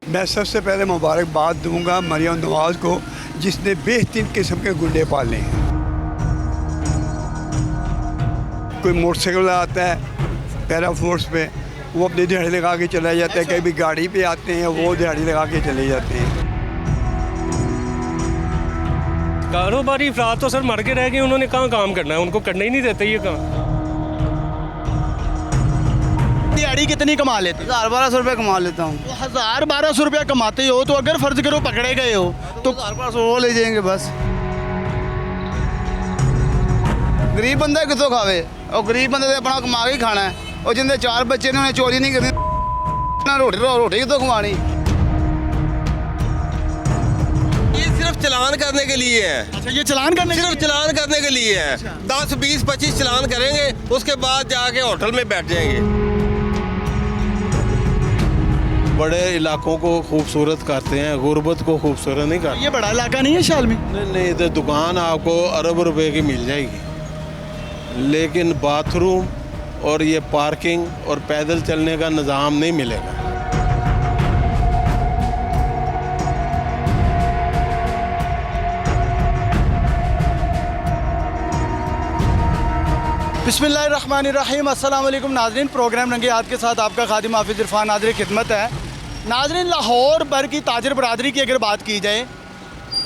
मैं सबसे पहले मुबारकबाद दूंगा मरियम नवाज़ को, जिसने बेहतरीन किस्म के गुंडे पाले हैं। कोई मोटरसाइकिल आता है पैरा फोर्स पे, वो अपनी दिहाड़ी लगा के चला जाता है। कभी गाड़ी पे आते हैं, वो दिहाड़ी लगा के चले जाते हैं। कारोबारी अफराद तो सर मर के रह गए, उन्होंने कहाँ काम करना है, उनको करने ही नहीं देते ये काम। दिहाड़ी कितनी कमा लेते? 1000-1200 रुपये कमा लेता हूँ। तो 1000-1200 रुपया कमाते हो तो अगर फर्ज करो पकड़े गए हो तो 1000-1200 वो ले जाएंगे बस। गरीब बंदा कितों खावे, और गरीब बंदे अपना कमा के ही खाना है। और जिंदे 4 बच्चे ने उन्हें चोरी नहीं करनी, ना रोटी कितों कमानी। ये सिर्फ चलान करने के लिए है। अच्छा, ये चलान करने सिर्फ चलान करने के लिए है। 10, 20, 25 चलान करेंगे, उसके बाद जाके होटल में बैठ जाएंगे। बड़े इलाकों को खूबसूरत करते हैं, गुर्बत को खूबसूरत नहीं करते। ये बड़ा इलाका नहीं है शालमी? नहीं, तो दुकान आपको अरब रुपए की मिल जाएगी, लेकिन बाथरूम और ये पार्किंग और पैदल चलने का निज़ाम नहीं मिलेगा। बिस्मिल्लाहिर्रहमानिर्रहीम। अस्सलाम वालेकुम नाज़रीन, प्रोग्राम रंगे हाथ के साथ आपका खादिम हाफिज़ इरफान नाज़िर खिदमत है। नाज़रीन, लाहौर भर की ताजर बरादरी की अगर बात की जाए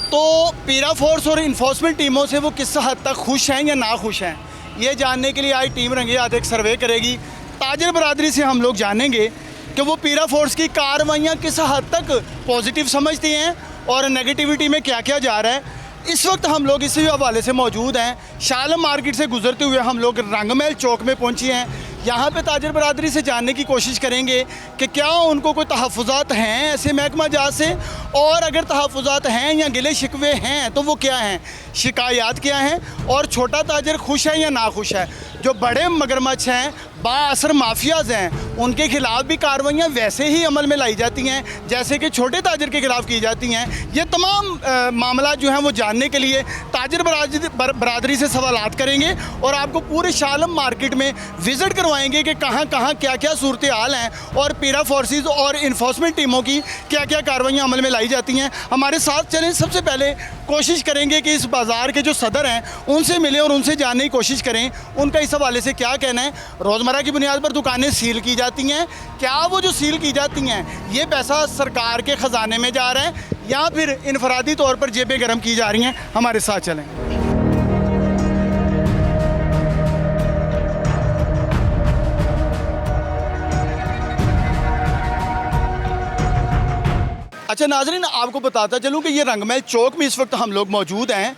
तो पीरा फोर्स और इन्फोर्समेंट टीमों से वो किस हद तक खुश हैं या ना खुश हैं, ये जानने के लिए आज टीम रंगे हाथ एक सर्वे करेगी। ताजर बरादरी से हम लोग जानेंगे कि वो पीरा फोर्स की कार्रवाइयाँ किस हद तक पॉजिटिव समझती हैं और नेगेटिविटी में क्या क्या जा रहा है। इस वक्त हम लोग इसी हवाले से मौजूद हैं। शालम मार्केट से गुजरते हुए हम लोग रंगमहल चौक में पहुंचे हैं। यहाँ पे ताजर बरादरी से जानने की कोशिश करेंगे कि क्या उनको कोई तहफ़्फ़ुज़ात हैं ऐसे महकमा जात से, और अगर तहफ़्फ़ुज़ात हैं या गिले शिकवे हैं तो वो क्या हैं, शिकायत क्या हैं, और छोटा ताजर खुश है या ना खुश है। जो बड़े मगरमच्छ हैं, बाअसर माफियाज़ हैं, उनके खिलाफ भी कार्रवाइयाँ वैसे ही अमल में लाई जाती हैं जैसे कि छोटे ताजर के खिलाफ की जाती हैं। ये तमाम मामला जो हैं वो जानने के लिए ताजर बरादरी से सवालात करेंगे और आपको पूरे शालम मार्केट में विज़िट करवाएंगे कि कहाँ कहाँ क्या क्या सूरत हाल हैं और पीरा फोर्सेस और इन्फोर्समेंट टीमों की क्या क्या कार्रवाइयाँ अमल में लाई जाती हैं। हमारे साथ चलें। सबसे पहले कोशिश करेंगे कि इस बाज़ार के जो सदर हैं उनसे मिलें और उनसे जानने की कोशिश करें उनका इस हवाले से क्या कहना है। रोज़मर्रा की बुनियाद पर दुकानें सील की जाती हैं, क्या वो जो सील की जाती हैं ये पैसा सरकार के ख़जाने में जा रहा है या फिर इनफरादी तौर पर जेबें गर्म की जा रही हैं। हमारे साथ चलें। अच्छा नाजरीन, आपको बताता चलूँ कि ये रंगमहल चौक में इस वक्त हम लोग मौजूद हैं।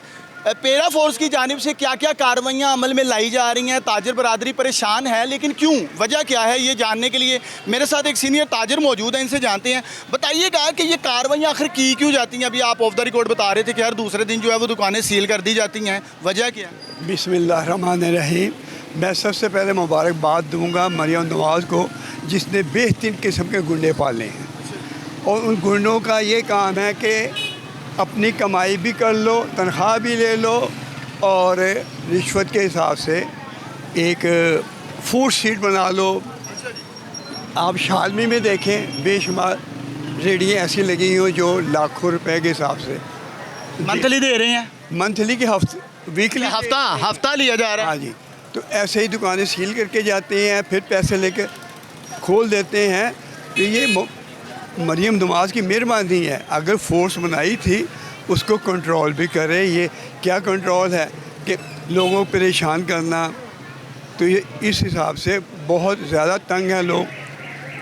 पेरा फोर्स की जानिब से क्या क्या कार्रवाइयाँ अमल में लाई जा रही हैं, ताजर बरादरी परेशान है, लेकिन क्यों, वजह क्या है, ये जानने के लिए मेरे साथ एक सीनियर ताजर मौजूद हैं, इनसे जानते हैं। बताइएगा कि ये कार्रवाइयाँ आखिर की क्यों जाती हैं। अभी आप ऑफ द रिकॉर्ड बता रहे थे कि हर दूसरे दिन जो है वो दुकानें सील कर दी जाती हैं, वजह क्या है? बिस्मिल्लाहिर्रहमानिर्रहीम। मैं सबसे पहले मुबारकबाद दूंगा मरियम नवाज़ को, जिसने बेहतरीन किस्म के गुंडे पाले हैं। और उन गुंडों का ये काम है कि अपनी कमाई भी कर लो, तनख्वाह भी ले लो, और रिश्वत के हिसाब से एक फूड स्ट्रीट बना लो। आप शालमी में देखें, बेशुमार रेडियाँ ऐसी लगी हुई जो लाखों रुपए के हिसाब से मंथली दे रहे हैं, मंथली के हफ्ते वीकली हफ्ता लिया जा रहा है। हाँ जी। तो ऐसे ही दुकानें सील करके जाते हैं, फिर पैसे लेकर खोल देते हैं। तो ये मरियम नवाज़ की मेहरबानी है। अगर फोर्स बनाई थी उसको कंट्रोल भी करे। ये क्या कंट्रोल है कि लोगों को परेशान करना, तो ये इस हिसाब से बहुत ज़्यादा तंग हैं लोग।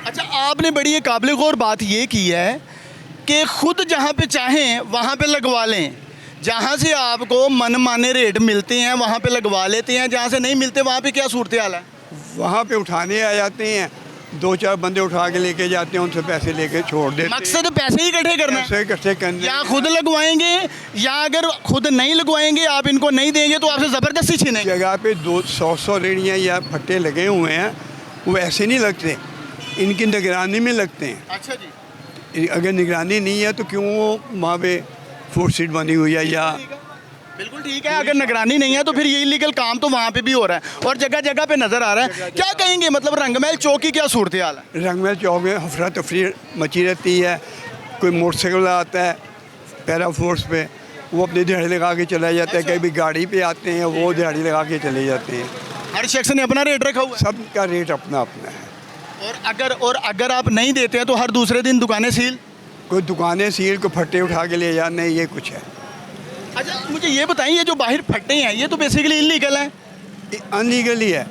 अच्छा, आपने बड़ी एक काबिल गौर बात ये की है कि ख़ुद जहाँ पे चाहें वहाँ पे लगवा लें, जहाँ से आपको मनमाने रेट मिलते हैं वहाँ पे लगवा लेते हैं, जहाँ से नहीं मिलते वहाँ पे क्या सूरत हाल है? वहाँ पे उठाने आ जाते हैं, 2-4 बंदे उठा के लेके जाते हैं, उनसे पैसे लेके छोड़ देते हैं। मकसद पैसे ही इकट्ठे करना है, पैसे इकट्ठे करने। या खुद लगवाएंगे, या अगर खुद नहीं लगवाएंगे, आप इनको नहीं देंगे तो आपसे ज़बरदस्ती छीनेंगे। जगह पे 200 रेड़ियाँ या फट्टे लगे हुए हैं, वो ऐसे नहीं लगते, इनकी निगरानी में लगते हैं। अच्छा जी। अगर निगरानी नहीं है तो क्यों वहाँ पे फूड स्ट्रीट बनी हुई है? या बिल्कुल ठीक है, अगर निगरानी नहीं है तो फिर ये इलीगल काम तो वहाँ पे भी हो रहा है और जगह जगह पे नज़र आ रहा है। क्या कहेंगे, मतलब रंगमहल चौक की क्या सूरत हाल है? रंगमहल चौक में अफरा तफरी मची रहती है। कोई मोटरसाइकिल आता है पैरा फोर्स पे, वो अपनी दिहाड़ी लगा के चला जाता है। कभी गाड़ी पे आते हैं, वो दिहाड़ी लगा के चले जाते हैं। हर शख्स ने अपना रेट रखा हुआ है। सबका रेट अपना अपना है। और अगर आप नहीं देते हैं तो हर दूसरे दिन दुकानें सील। कोई दुकानें सील, को फट्टे उठा के ले जाने, ये कुछ है। अच्छा मुझे ये बताइए, ये जो बाहर फट्टे हैं ये तो बेसिकली इलीगल है। अनलीगल ही है,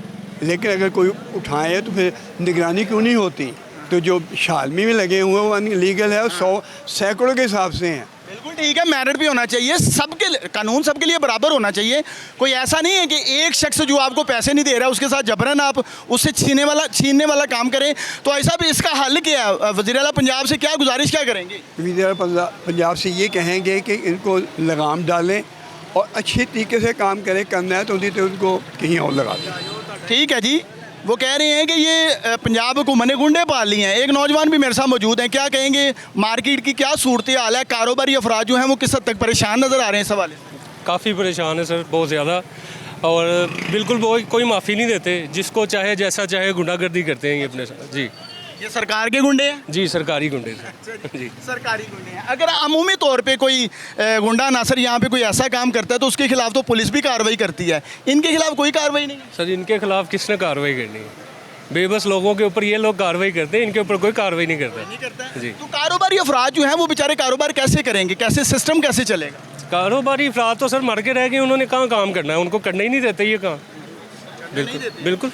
लेकिन अगर कोई उठाए तो फिर निगरानी क्यों नहीं होती? तो जो शालमी में लगे हुए हैं वो अनलीगल है, और 100 सैकड़ों के हिसाब से हैं। बिल्कुल ठीक है, मेरिट भी होना चाहिए, सबके कानून सबके लिए बराबर होना चाहिए। कोई ऐसा नहीं है कि एक शख्स जो आपको पैसे नहीं दे रहा है उसके साथ जबरन आप उससे छीनने वाला काम करें। तो ऐसा भी इसका हल क्या है? वज़ीर आला पंजाब से क्या गुजारिश क्या करेंगे? वज़ीर आला पंजाब से ये कहेंगे कि इनको लगाम डालें और अच्छे तरीके से काम करें। करना है तो उनको कहीं और लगा दें। ठीक है जी, वो कह रहे हैं कि ये पंजाब हुकूमत ने गुंडे पाल लिए हैं। एक नौजवान भी मेरे साथ मौजूद हैं, क्या कहेंगे मार्केट की क्या सूरत हाल है? कारोबारी अफराद जो हैं वो किस हद तक परेशान नज़र आ रहे हैं इस हवाले से? काफ़ी परेशान है सर, बहुत ज़्यादा। और बिल्कुल वो कोई माफ़ी नहीं देते, जिसको चाहे जैसा चाहे गुंडागर्दी करते हैं ये अपने साथ। जी ये सरकार के गुंडे हैं? जी, सरकारी गुंडे सर। जी सरकारी गुंडे हैं। अगर अमूमी तौर पे कोई गुंडा नासर यहाँ पे कोई ऐसा काम करता है तो उसके खिलाफ तो पुलिस भी कार्रवाई करती है, इनके खिलाफ कोई कार्रवाई नहीं? सर, इनके खिलाफ किसने कार्रवाई करनी है? बेबस लोगों के ऊपर ये लोग कार्रवाई करते हैं, इनके ऊपर कोई कार्रवाई नहीं करता। जी, तो कारोबारी अफराद जो हैं वो बेचारे कारोबार कैसे करेंगे? कैसे सिस्टम कैसे चलेगा? कारोबारी अफराद तो सर मर के रह गए, उन्होंने कहाँ काम करना है? उनको करने ही नहीं देते ये काम। बिल्कुल बिल्कुल।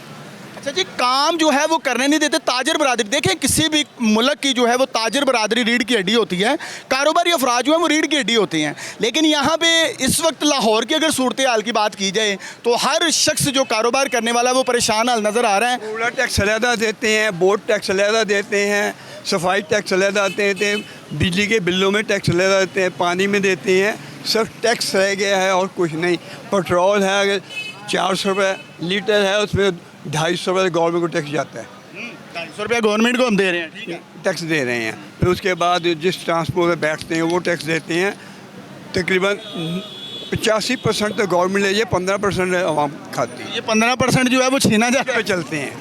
अच्छा जी, काम जो है वो करने नहीं देते। ताजर बरादरी, देखें किसी भी मुल्क की जो है वो ताजर बरादरी रीढ़ की हड्डी होती है, कारोबारी अफराद जो है वो रीढ़ की हड्डी होती हैं। लेकिन यहाँ पे इस वक्त लाहौर की अगर सूरत हाल की बात की जाए तो हर शख्स जो कारोबार करने वाला है वो परेशान हाल नज़र आ रहा है। कूड़ा टैक्स अलहदा देते हैं, बोर्ड टैक्स अलहदा देते हैं, सफाई टैक्स अलहदा देते हैं, बिजली के बिलों में टैक्स अलहदा देते हैं, पानी में देते हैं। सिर्फ टैक्स रह गया है और कुछ नहीं। पेट्रोल है, अगर 400 रुपये लीटर है उसमें 250 रुपये गवर्नमेंट को टैक्स जाता है। 250 रुपया गवर्नमेंट को हम दे रहे हैं, ठीक है, टैक्स दे रहे हैं। फिर उसके बाद जिस ट्रांसपोर्ट में बैठते हैं वो टैक्स देते हैं। तकरीबन 85% तो गवर्नमेंट ले जाए, 15% आवाम खाती है। ये 15% जो है वो छीना जाता है। चलते हैं,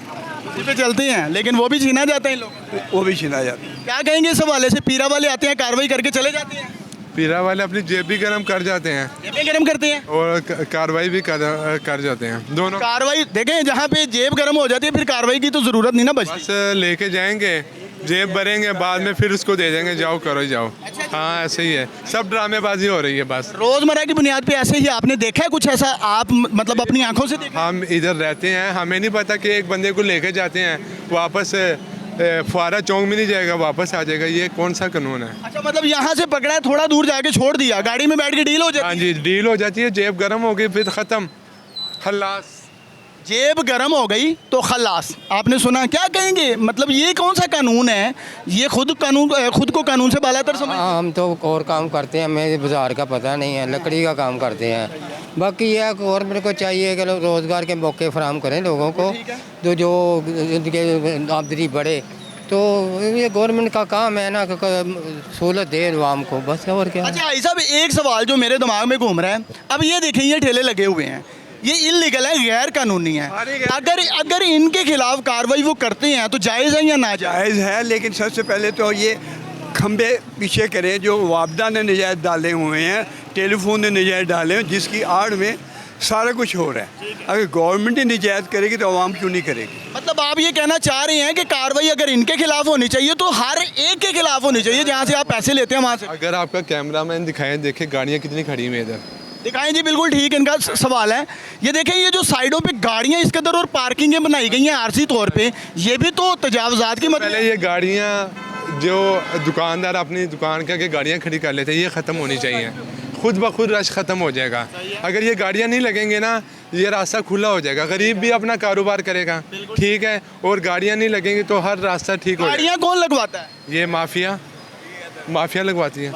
उसी पे चलते हैं, लेकिन वो भी छीना जाता है इन लोग। वो भी छीना जाता है। क्या कहेंगे इस हवाले से? पीरा वाले आते हैं, कार्रवाई करके चले जाते हैं, पीरा वाले अपनी जेब भी गर्म कर जाते हैं जेबें गर्म करते हैं और कार्रवाई भी कर जाते हैं। दोनों कार्रवाई देखें, जहाँ पे जेब गर्म हो जाती है फिर कार्रवाई की तो ज़रूरत नहीं ना बचती। बस लेके जाएंगे, जेब भरेंगे, बाद में फिर उसको दे देंगे, जाओ करो जाओ। हाँ ऐसे ही है, सब ड्रामेबाजी हो रही है बस। रोज़मर्रा की बुनियाद पे ऐसे ही आपने देखा है कुछ ऐसा? आप मतलब अपनी आंखों से देखा? हम इधर रहते हैं, हमें नहीं पता कि एक बंदे को लेके जाते हैं, वापस फुआरा चौक में नहीं जाएगा, वापस आ जाएगा। ये कौन सा कानून है? अच्छा, मतलब यहाँ से पकड़ा है, थोड़ा दूर जाके छोड़ दिया, गाड़ी में बैठ के डील हो जाती है। हाँ जी, डील हो जाती है, जेब गर्म हो गई फिर ख़त्म, खल्लास। जेब गर्म हो गई तो खल्लास। आपने सुना? क्या कहेंगे, मतलब ये कौन सा कानून है? ये खुद को कानून से बालातर समझ? हाँ, हम तो और काम करते हैं, हमें बाज़ार का पता नहीं है, लकड़ी का काम करते हैं। बाकी यह गवर्नमेंट को चाहिए कि लोग रोज़गार के मौके फराहम करें लोगों को, तो जो उनके आमदनी बढ़े, तो ये गवर्नमेंट का काम है ना, सहूलत दे आवाम को, बस और क्या। अच्छा भाई साहब, एक सवाल जो मेरे दिमाग में घूम रहा है, अब ये देखें ये ठेले लगे हुए हैं, ये इलीगल है, गैर कानूनी है। अगर इनके खिलाफ कार्रवाई वो करते हैं तो जायज़ है या ना जायज़ है? लेकिन सबसे पहले तो ये खंबे पीछे करें जो वापदा ने नजायज़ डाले हुए हैं, टेलीफोन ने नजायज़ डाले हैं, जिसकी आड़ में सारा कुछ हो रहा है। अगर गवर्नमेंट ही नजायज़ करेगी तो आवाम क्यों नहीं करेगी? मतलब आप ये कहना चाह रहे हैं कि कार्रवाई अगर इनके खिलाफ होनी चाहिए तो हर एक के खिलाफ होनी चाहिए, जहाँ से आप पैसे लेते हैं वहाँ से। अगर आपका कैमरामैन दिखाएं, देखे गाड़ियाँ कितनी खड़ी हुई इधर, दिखाएं जी, बिल्कुल ठीक इनका सवाल है। ये देखें, ये जो साइडों पे गाड़ियाँ इस कदर और पार्किंगें बनाई गई हैं आरसी तौर पे, ये भी तो तजावुज़ात की मतलब। पहले ये गाड़ियाँ जो दुकानदार अपनी दुकान के आगे गाड़ियाँ खड़ी कर लेते हैं, ये ख़त्म होनी चाहिए। खुद ब खुद रश ख़त्म हो जाएगा। अगर ये गाड़ियाँ नहीं लगेंगे ना, ये रास्ता खुला हो जाएगा, गरीब भी अपना कारोबार करेगा, ठीक है, और गाड़ियाँ नहीं लगेंगी तो हर रास्ता ठीक हो जाएगा। गाड़ियाँ कौन लगवाता है? ये माफिया लगवाती है।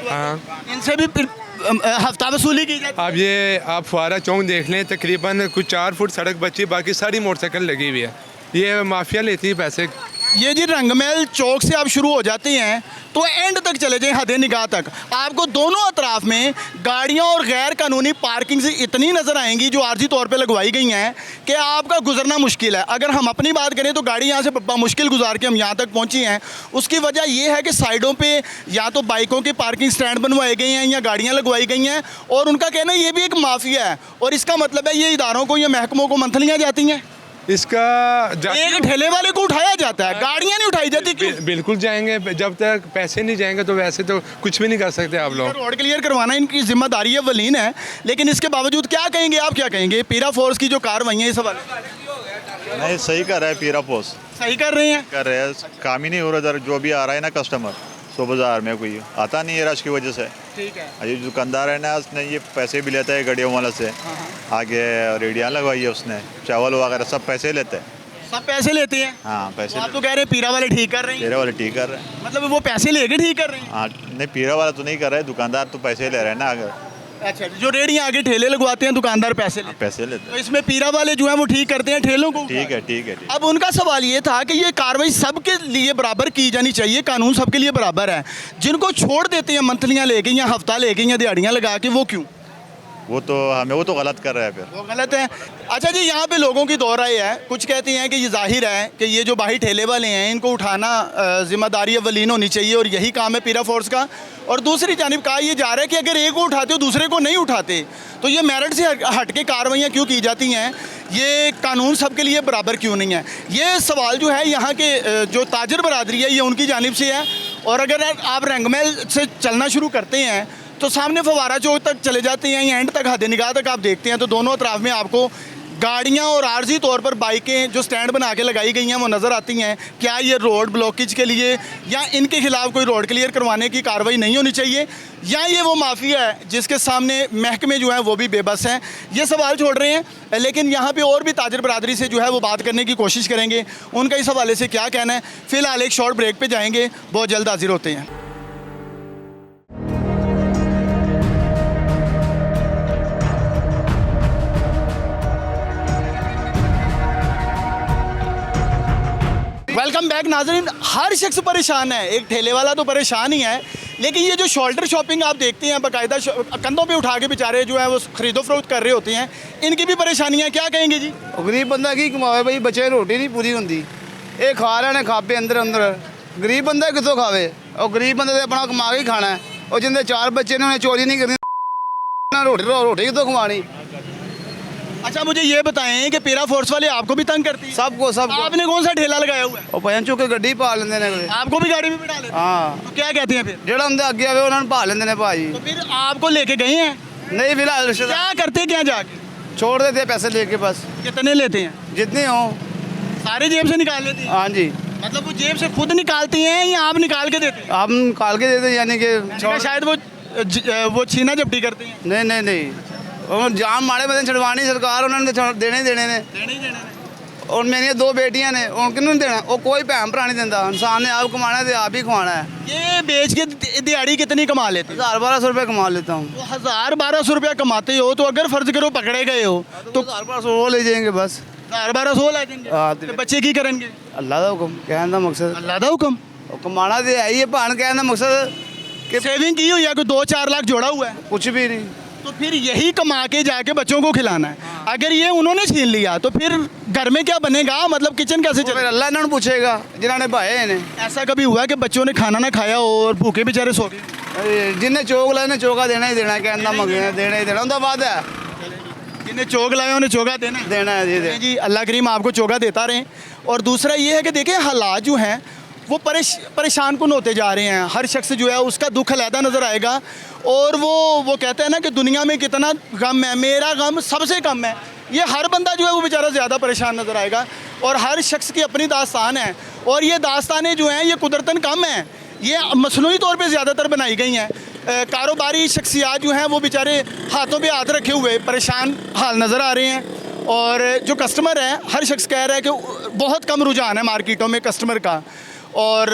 हाँ, इनसे भी फिर हफ्ता वसूली की जाती है। अब ये आप फुआरा चौक देख लें, तकरीबन कुछ 4 फुट सड़क बची, बाकी सारी मोटरसाइकिल लगी हुई है। ये माफिया लेती है पैसे, ये जी रंगमहल चौक से आप शुरू हो जाते हैं तो एंड तक चले जाएं हद निगाह तक, आपको दोनों अतराफ में गाड़ियां और गैर कानूनी पार्किंग से इतनी नज़र आएंगी जो आर्जी तौर पे लगवाई गई हैं कि आपका गुजरना मुश्किल है। अगर हम अपनी बात करें तो गाड़ी यहाँ से मुश्किल गुजार के हम यहाँ तक पहुँची हैं। उसकी वजह ये है कि साइडों पे या तो बाइकों के पार्किंग स्टैंड बनवाए गए हैं या गाड़ियाँ लगवाई गई हैं, और उनका कहना है ये भी एक माफिया है, और इसका मतलब है ये इदारों को, ये महकमों को मंथलियाँ जाती हैं। इसका एक ठेले वाले को उठाया जाता है, गाड़ियाँ नहीं उठाई जाती क्यों? बिल्कुल जाएंगे, जब तक पैसे नहीं जाएंगे तो वैसे तो कुछ भी नहीं कर सकते आप लोग। रोड क्लियर करवाना इनकी जिम्मेदारी है, वलीन है, लेकिन इसके बावजूद क्या कहेंगे आप, क्या कहेंगे पीरा फोर्स की जो कार्रवाई है इस हवाले? नहीं, सही कर रहा है पीरा फोर्स, सही कर रहे हैं, कर रहे हैं, काम ही नहीं हो रहा इधर। जो भी आ रहा है ना कस्टमर, सो बाजार में कोई आता नहीं है रश की वजह से। ठीक है। ये दुकानदार है ना, उसने ये पैसे भी लेता है गाड़ियों वाले से, आगे रेडियाँ लगवाई है उसने, चावल वगैरह सब पैसे लेते हैं। सब पैसे लेते हैं? हाँ पैसे आप तो कह रहे हैं पीरा वाले ठीक कर रहे हैं। पीरा वाले ठीक कर रहे हैं। मतलब वो पैसे लेके ठीक कर रहे हैं? हाँ नहीं, पीरा वाला तो नहीं कर रहा है, दुकानदार तो पैसे ले रहे हैं ना। अगर अच्छा, जो रेडियाँ आगे ठेले लगवाते हैं दुकानदार पैसे लेते पैसे लेते हैं, तो हैं। इसमें पीरा वाले जो है वो ठीक करते हैं ठेलों को? ठीक है, ठीक है, ठीक। अब उनका सवाल ये था कि ये कार्रवाई सबके लिए बराबर की जानी चाहिए, कानून सबके लिए बराबर है। जिनको छोड़ देते हैं मंथलियाँ लेके या हफ्ता लेके या दिहाड़ियाँ लगा के, वो क्यों? वो तो गलत कर रहा है फिर। वो गलत है। अच्छा जी, यहाँ पे लोगों की दौर राय है, कुछ कहते हैं कि ये जाहिर है कि ये जो बाहरी ठेले वाले हैं इनको उठाना जिम्मेदारी वलीन होनी चाहिए और यही काम है पीरा फोर्स का। और दूसरी जानिब कहा यह जा रहा है कि अगर एक को उठाते हो दूसरे को नहीं उठाते तो ये मेरिट से हट के कार्रवाइयाँ क्यों की जाती हैं, ये कानून सबके लिए बराबर क्यों नहीं है। ये सवाल जो है यहाँ के जो ताजर बरादरी है ये उनकी जानिब से है। और अगर आप रंगमहल से चलना शुरू करते हैं तो सामने फवारा चौक तक चले जाते हैं या एंड तक हद निगाह तक आप देखते हैं तो दोनों अतराफ में आपको गाड़ियाँ और आर्जी तौर पर बाइकें जो स्टैंड बना के लगाई गई हैं वो नज़र आती हैं। क्या ये रोड ब्लॉकेज के लिए या इनके खिलाफ कोई रोड क्लियर करवाने की कार्रवाई नहीं होनी चाहिए, या ये वो माफिया है जिसके सामने महकमे जो हैं वो भी बेबस हैं? ये सवाल छोड़ रहे हैं। लेकिन यहाँ पे और भी ताजर बरादरी से जो है वो बात करने की कोशिश करेंगे, उनका इस हवाले से क्या कहना है। फ़िलहाल एक शॉर्ट ब्रेक पर जाएँगे, बहुत जल्द हाजिर होते हैं। वेलकम बैक नाज़रीन। हर शख्स परेशान है, एक ठेले वाला तो परेशान ही है, लेकिन ये जो शोल्डर शॉपिंग आप देखते हैं बाकायदा कंधों पे उठा के बेचारे जो है वो खरीदो फरोख्त कर रहे होते हैं, इनकी भी परेशानियाँ क्या कहेंगे जी? गरीब बंदा की कमावे भाई, बच्चे रोटी नहीं पूरी होंगी, ये खा रहे हैं खापे अंदर अंदर, गरीब बंदा कितों खावे, और गरीब बंदे ने अपना कमा के ही खाना है, और जिंदे 4 बच्चे ने उन्हें चोरी नहीं करनी, रोटी कितों कमानी। अच्छा मुझे ये बताएं कि पीरा फोर्स वाले आपको भी तंग करती हैं? सबको आपने कौन सा ठेला लगाया हुआ है? और पैंचों के गड्डी पा लेंदे ने, आपको भी गाड़ी में बिठा लेते हैं? हाँ, तो क्या कहते हैं फिर? जेड़ा उनके आगे आवे उन्होंने पा लेंदे ने भाई। तो फिर आपको लेके गए हैं? नहीं फिलहाल रिश्तेदार क्या करते क्या जाके? छोड़ देते हैं पैसे लेके, बस कितने लेते हैं? जितने हों। सारे जेब से निकाल लेते हैं? हाँ जी। मतलब वो जेब से खुद निकालती हैं या आप निकाल के देते हैं? आप निकाल के देते हैं, यानी कि शायद वो छीना झपटी करते हैं। नहीं नहीं नहीं, और जाम माड़े बदन छड़वानी सरकार, उन्होंने देने ही देने ने। और मेरी 2 बेटियां ने, उनको नहीं देना, वो कोई भैन भरा नहीं देता। इंसान ने आप कमाना है तो आप ही खवाना है। ये बेच के दिहाड़ी कितनी कमा लेते हैं? 1000-1200 रुपये कमा लेता हूँ। तो 1000-1200 रुपया कमाते हो तो अगर फर्ज करो पकड़े गए हो तो 1000-1200 वो ले जाएंगे बस। 1000-1200 ला देंगे? हाँ, तो बच्चे की करेंगे? अल्लाह का हुक्म, कहने का मकसद अल्लाह का हुक्म। और कमाना तो है ही, भान कहने का मकसद कि सेविंग की हुई है, कोई 2-4 लाख जोड़ा हुआ है, कुछ भी नहीं। तो फिर यही कमा के जाके बच्चों को खिलाना है। अगर ये उन्होंने छीन लिया तो फिर घर में क्या बनेगा, मतलब किचन कैसे फिर चलेगा? अल्लाह इन्होंने पूछेगा जिन्होंने भाए इन्हें। ऐसा कभी हुआ कि बच्चों ने खाना ना खाया हो और भूखे बेचारे सो गए? जिन्हें चौक लाए ने चौका देना ही देना, कहने का मकसद देना ही देना, उनका बाद है जिन्हें चौक लाए उन्हें चौका देना है? देना है जी। जी, अल्लाह करीम आपको चौका देता रहे। और दूसरा ये है कि देखिए हालात जो हैं वो परेशान कुन होते जा रहे हैं। हर शख्स जो है उसका दुख अलहदा नज़र आएगा, और वो कहते हैं ना कि दुनिया में कितना गम है, मेरा गम सबसे कम है। ये हर बंदा जो है वो बेचारा ज़्यादा परेशान नज़र आएगा, और हर शख्स की अपनी दास्तान है, और ये दास्तानें जो हैं ये कुदरतन कम हैं, ये मसनूई तौर पे ज़्यादातर बनाई गई हैं। कारोबारी शख्सियात जो हैं वो बेचारे हाथों पे हाथ रखे हुए परेशान हाल नज़र आ रहे हैं, और जो कस्टमर है हर शख्स कह रहा है कि बहुत कम रुझान है मार्केटों में कस्टमर का, और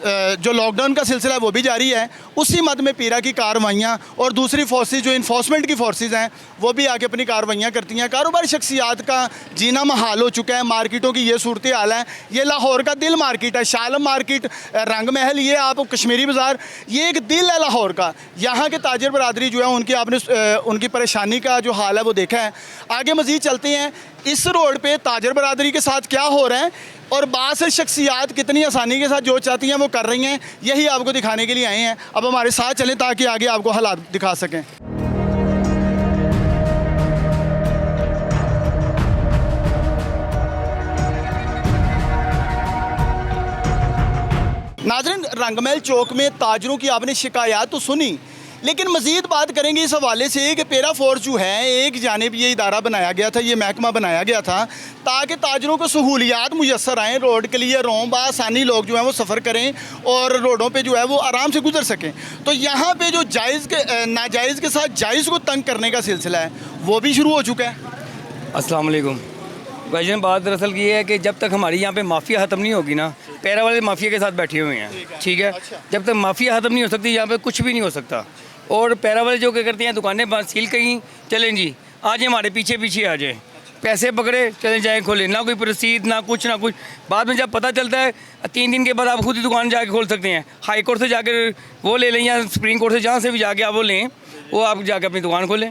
जो लॉकडाउन का सिलसिला है वो भी जारी है, उसी मद में पीरा की कार्रवाइयाँ और दूसरी फोर्सेज जो इन्फोर्समेंट की फोर्सेज हैं वो भी आके अपनी कार्रवाइयाँ करती हैं। कारोबारी शख्सियात का जीना महाल हो चुका है, मार्केटों की ये सूरत हाल है। ये लाहौर का दिल मार्केट है, शालम मार्केट, रंग महल, ये आप कश्मीरी बाज़ार, ये एक दिल है लाहौर का। यहाँ के ताजर बरादरी जो है उनकी आपने उनकी परेशानी का जो हाल है वो देखा है। आगे मज़ीद चलते हैं, इस रोड पे ताजर बरादरी के साथ क्या हो रहा है और बात से शख्सियात कितनी आसानी के साथ जो चाहती हैं वो कर रही हैं, यही आपको दिखाने के लिए आए हैं। अब हमारे साथ चलें ताकि आगे आपको हालात दिखा सकें। नाज़रीन, रंगमहल चौक में ताजरों की आपने शिकायत तो सुनी, लेकिन मज़ीद बात करेंगे इस हवाले से कि पैरा फोर्स जो है, एक जानिब ये इदारा बनाया गया था, ये महकमा बनाया गया था ताकि ताजरों को सहूलियात मुयसर आएँ, रोड के लिए रों बासानी लोग जो हैं वो सफ़र करें और रोडों पे जो है वो आराम से गुजर सकें। तो यहाँ पे जो जायज़ के नाजायज़ के साथ जायज़ को तंग करने का सिलसिला है वो भी शुरू हो चुका है। अस्सलाम वालेकुम भाईजान, बात दरअसल ये है कि जब तक हमारी यहाँ पे माफिया ख़त्म नहीं होगी ना, पैरा वाले माफिया के साथ बैठे हुए हैं, ठीक है। जब तक माफिया ख़त्म नहीं हो सकती यहाँ पे कुछ भी नहीं हो सकता। और पैरा वाले जो क्या करते हैं, दुकानें बंद सील कहीं, चलें जी आ जाए हमारे पीछे पीछे आ जाए, पैसे पकड़े चले जाएँ खोलें, ना कोई रसीद ना कुछ। बाद में जब पता चलता है 3 दिन के बाद आप खुद ही दुकान जाके खोल सकते हैं। हाई कोर्ट से जाकर वो ले लें या सुप्रीम कोर्ट से जहाँ से भी जाके आप वो लें, वो आप जाके अपनी दुकान खोलें।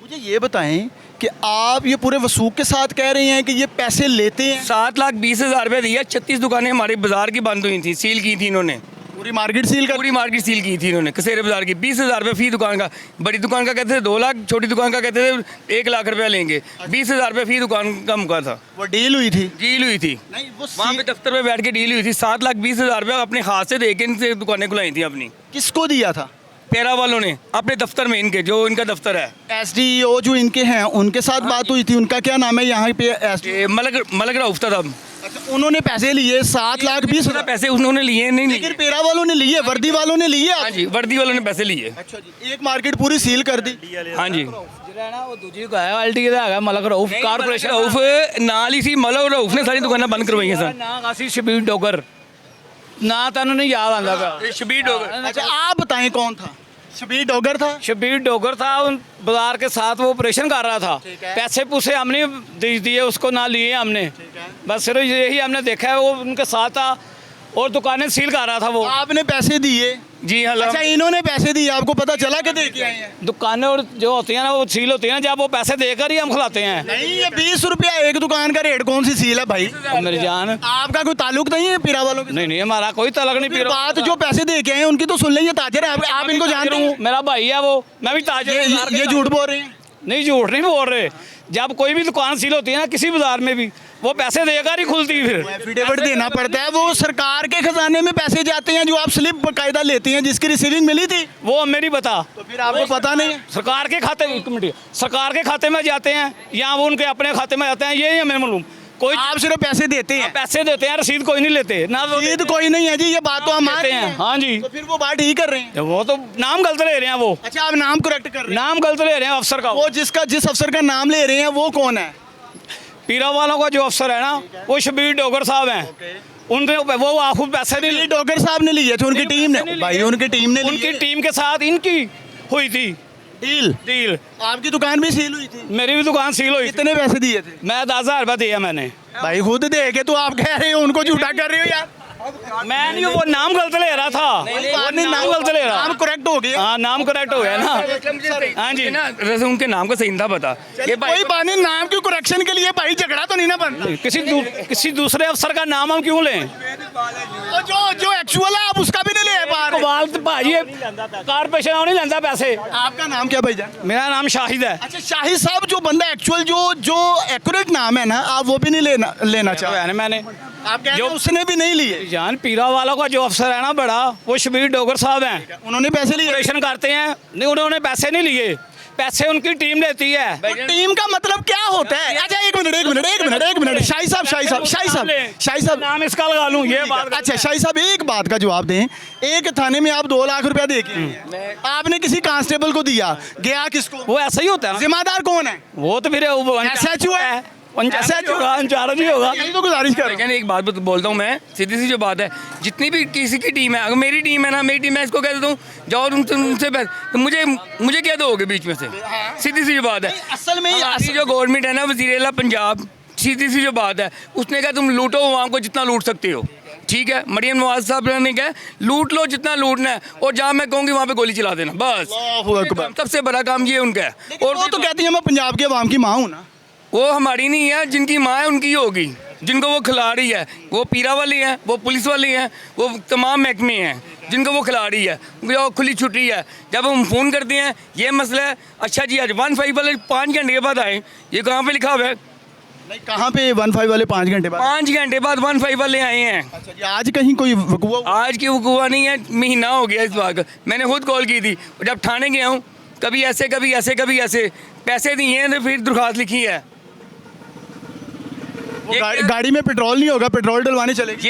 मुझे ये बताएं कि आप ये पूरे वसूख के साथ कह रहे हैं कि ये पैसे लेते हैं? 7,20,000 रुपये दिया। 36 दुकानें हमारे बाजार की बंद हुई थी, सील की थी इन्होंने, पूरी मार्केट सील की थी इन्होंने, कसेरे बाजार की। 20,000 रुपये फी दुकान का। बड़ी दुकान का कहते थे 2 लाख, छोटी दुकान का कहते थे 1 लाख रुपया लेंगे। 20,000 रुपये फी दुकान का मुका था। वो डील हुई थी? नहीं, वहाँ पे दफ्तर में बैठ के डील हुई थी। 7,20,000 रुपये अपने हाथ से दे के इनसे दुकानें खुलाई थी अपनी। किसको दिया था? पैरा वालों ने अपने दफ्तर में, इनके जो इनका दफ्तर है। SDO जो इनके हैं उनके साथ बात हुई थी, उनका क्या नाम है यहाँ पे? मलक रऊफ था तब। अच्छा, उन्होंने पैसे लिए 7,20,000 पैसे उन्होंने लिए नहीं, लेकिन पैरा वालों ने लिए, वर्दी वालों ने लिए। हाँ जी, वर्दी वालों ने पैसे लिए। अच्छा जी, एक मार्केट पूरी सील कर दी। हाँ जी, मलक रऊफ कारपोरेशन रऊफ नाल ही सी, मलक रऊफ ने सारी दुकानें बंद करवाई सर। शबीर डोगर ना तो नहीं याद आता। शबीर डोगर। अच्छा, आप बताएं कौन था? शबीर डोगर था? शबीर डोगर था, उन बाजार के साथ वो ऑपरेशन कर रहा था। पैसे पूसे हमने दे दिए उसको, ना लिए हमने, बस सिर्फ यही हमने देखा है। वो उनके साथ था और दुकानें सील कर रहा था वो। आपने पैसे दिए? जी हाँ। अच्छा, इन्होंने पैसे दिए, आपको पता चला कि दे के आए हैं? दुकानें और जो होती हैं ना वो सील होती हैं, जब वो पैसे देकर ही हम खिलाते हैं। नहीं, ये 20 रुपया एक दुकान का रेट कौन सी सील है भाई? मेरी जान, आपका कोई ताल्लुक नहीं है पीरा वालों के? नहीं, हमारा कोई ताल्लुक नहीं। पीरा बात जो पैसे दे के आए उनकी तो सुन लेंगे, ताजर है, आप इनको जानते हैं? मेरा भाई है वो, मैं भी ताजर। ये झूठ बोल रहे हैं? नहीं, झूठ नहीं बोल रहे। जब कोई भी दुकान सील होती है ना किसी बाजार में भी, वो पैसे देकर ही खुलती है। फिर एफिडेविट देना पड़ता है। वो सरकार के खजाने में पैसे जाते हैं जो आप स्लिप बाकायदा लेते हैं, जिसकी रिसीविंग मिली थी, वो हमें नहीं पता। तो फिर आपको पता नहीं है? सरकार के खाते में, सरकार के खाते में जाते हैं या वो उनके अपने खाते में जाते हैं, ये हमें मालूम। कोई आप सिर्फ पैसे देते हैं? पैसे देते हैं, रसीद कोई नहीं लेते ना। रसीद कोई नहीं है जी, ये बात तो हम मानते हैं। हाँ जी, तो फिर वो बात ठीक कर रहे हैं। वो तो नाम गलत ले रहे हैं वो। अच्छा, आप नाम करेक्ट कर रहे हैं? नाम गलत ले रहे हैं अफसर का। वो जिस अफसर का नाम ले रहे हैं वो कौन है? पीरा वालों का जो अफसर है ना, वो शबीर डोगर साहब हैं। उनके वो आपको पैसे नहीं लिए। डोगर साहब ने लिए थे, उनकी टीम ने भाई, उनकी टीम ने, उनकी टीम के साथ इनकी हुई थी डील। आपकी दुकान भी सील हुई थी? मेरी भी दुकान सील हुई। कितने पैसे दिए थे? मैं 10,000 रुपया दिया मैंने। भाई खुद दे के तो आप कह रहे हो उनको झूठा कर रहे हो यार। मैं नहीं, वो नाम गलत ले रहा था। नाम गलत ले रहा। नाम करेक्ट हो गया? हाँ, नाम करेक्ट हो गया ना। हाँ जी ना, उनके नाम का सही था पता। ये कोई बात नहीं, नाम की करेक्शन के लिए भाई झगड़ा तो नहीं ना बनता। किसी दूसरे अफसर का नाम हम क्यों लें? तो जो एक्चुअल है आप उसका भी नहीं ले पा रहे। भाई कारपोरेशन नहीं लेता पैसे। आपका नाम क्या भाईजान? मेरा नाम शाहिद है। अच्छा, शाहिद साहब, जो बंदा एक्चुअल जो एक्यूरेट नाम है ना, आप वो भी नहीं लेना चाहे? मैंने आप कह रहे हैं उसने भी नहीं लिए? जान, पीरा वालों का जो अफसर है ना बड़ा, वो शबीर डोगर साहब हैं। उन्होंने पैसे लिए? ऑपरेशन करते हैं। नहीं, उन्होंने पैसे नहीं लिए, पैसे उनकी टीम लेती है। तो टीम का मतलब क्या होता है? अच्छा, एक मिनट शाही साहब नाम इसका लगा लूं ये बात। अच्छा, शाही साहब, एक बात का जवाब दें। एक थाने में आप 2 लाख रुपया दे के आपने किसी कांस्टेबल को दिया, गया किसको? वो ऐसा ही होता है। जिम्मेदार कौन है? वो तो फिर SHO है। पंचायत होगा, इंचार्ज ही होगा। यही तो गुजारिश कर रहा हूं। लेकिन एक बात बोलता हूँ मैं, सीधी सी जो बात है, जितनी भी किसी की टीम है, अगर मेरी टीम है ना, मेरी टीम है, इसको कह देता हूँ जाओ तुमसे तो मुझे क्या दोगे बीच में से? सीधी सी जो बात है, असल में हमारी जो गवर्नमेंट है ना, वज़ीर आला पंजाब, सीधी सी जो बात है, उसने कहा तुम लूटो वहाँ को जितना लूट सकते हो, ठीक है। मरियम नवाज साहब ने कहा लूट लो जितना लूटना है, और जहाँ मैं कहूँगी वहाँ पे गोली चला देना, बस। अल्लाहु अकबर। सबसे बड़ा काम ये उनका है। और वो तो कहती है मैं पंजाब के अवाम की माँ हूँ ना। वो हमारी नहीं है, जिनकी माँ है उनकी होगी, जिनको वो खिला रही है, वो पीरा वाली हैं, वो पुलिस वाली हैं, वो तमाम महकमे हैं जिनको वो खिला रही है, जो खुली छुट्टी है। जब हम फ़ोन करते हैं ये मसला है, अच्छा जी आज 15 वाले 5 घंटे के बाद आए, ये कहाँ पे लिखा हुआ है? नहीं, कहाँ पे 15 वाले 5 घंटे बाद? 5 घंटे बाद 15 वाले आए हैं। अच्छा जी, आज कहीं कोई वकूआ हुआ? आज की वकूआ नहीं है, महीना हो गया इस बात। मैंने खुद कॉल की थी, जब थाने गया हूँ, कभी ऐसे कभी ऐसे कभी ऐसे, पैसे दिए हैं तो फिर दरख्वास्त लिखी है। गाड़ी में पेट्रोल नहीं होगा, पेट्रोल डलवाने चलेगी।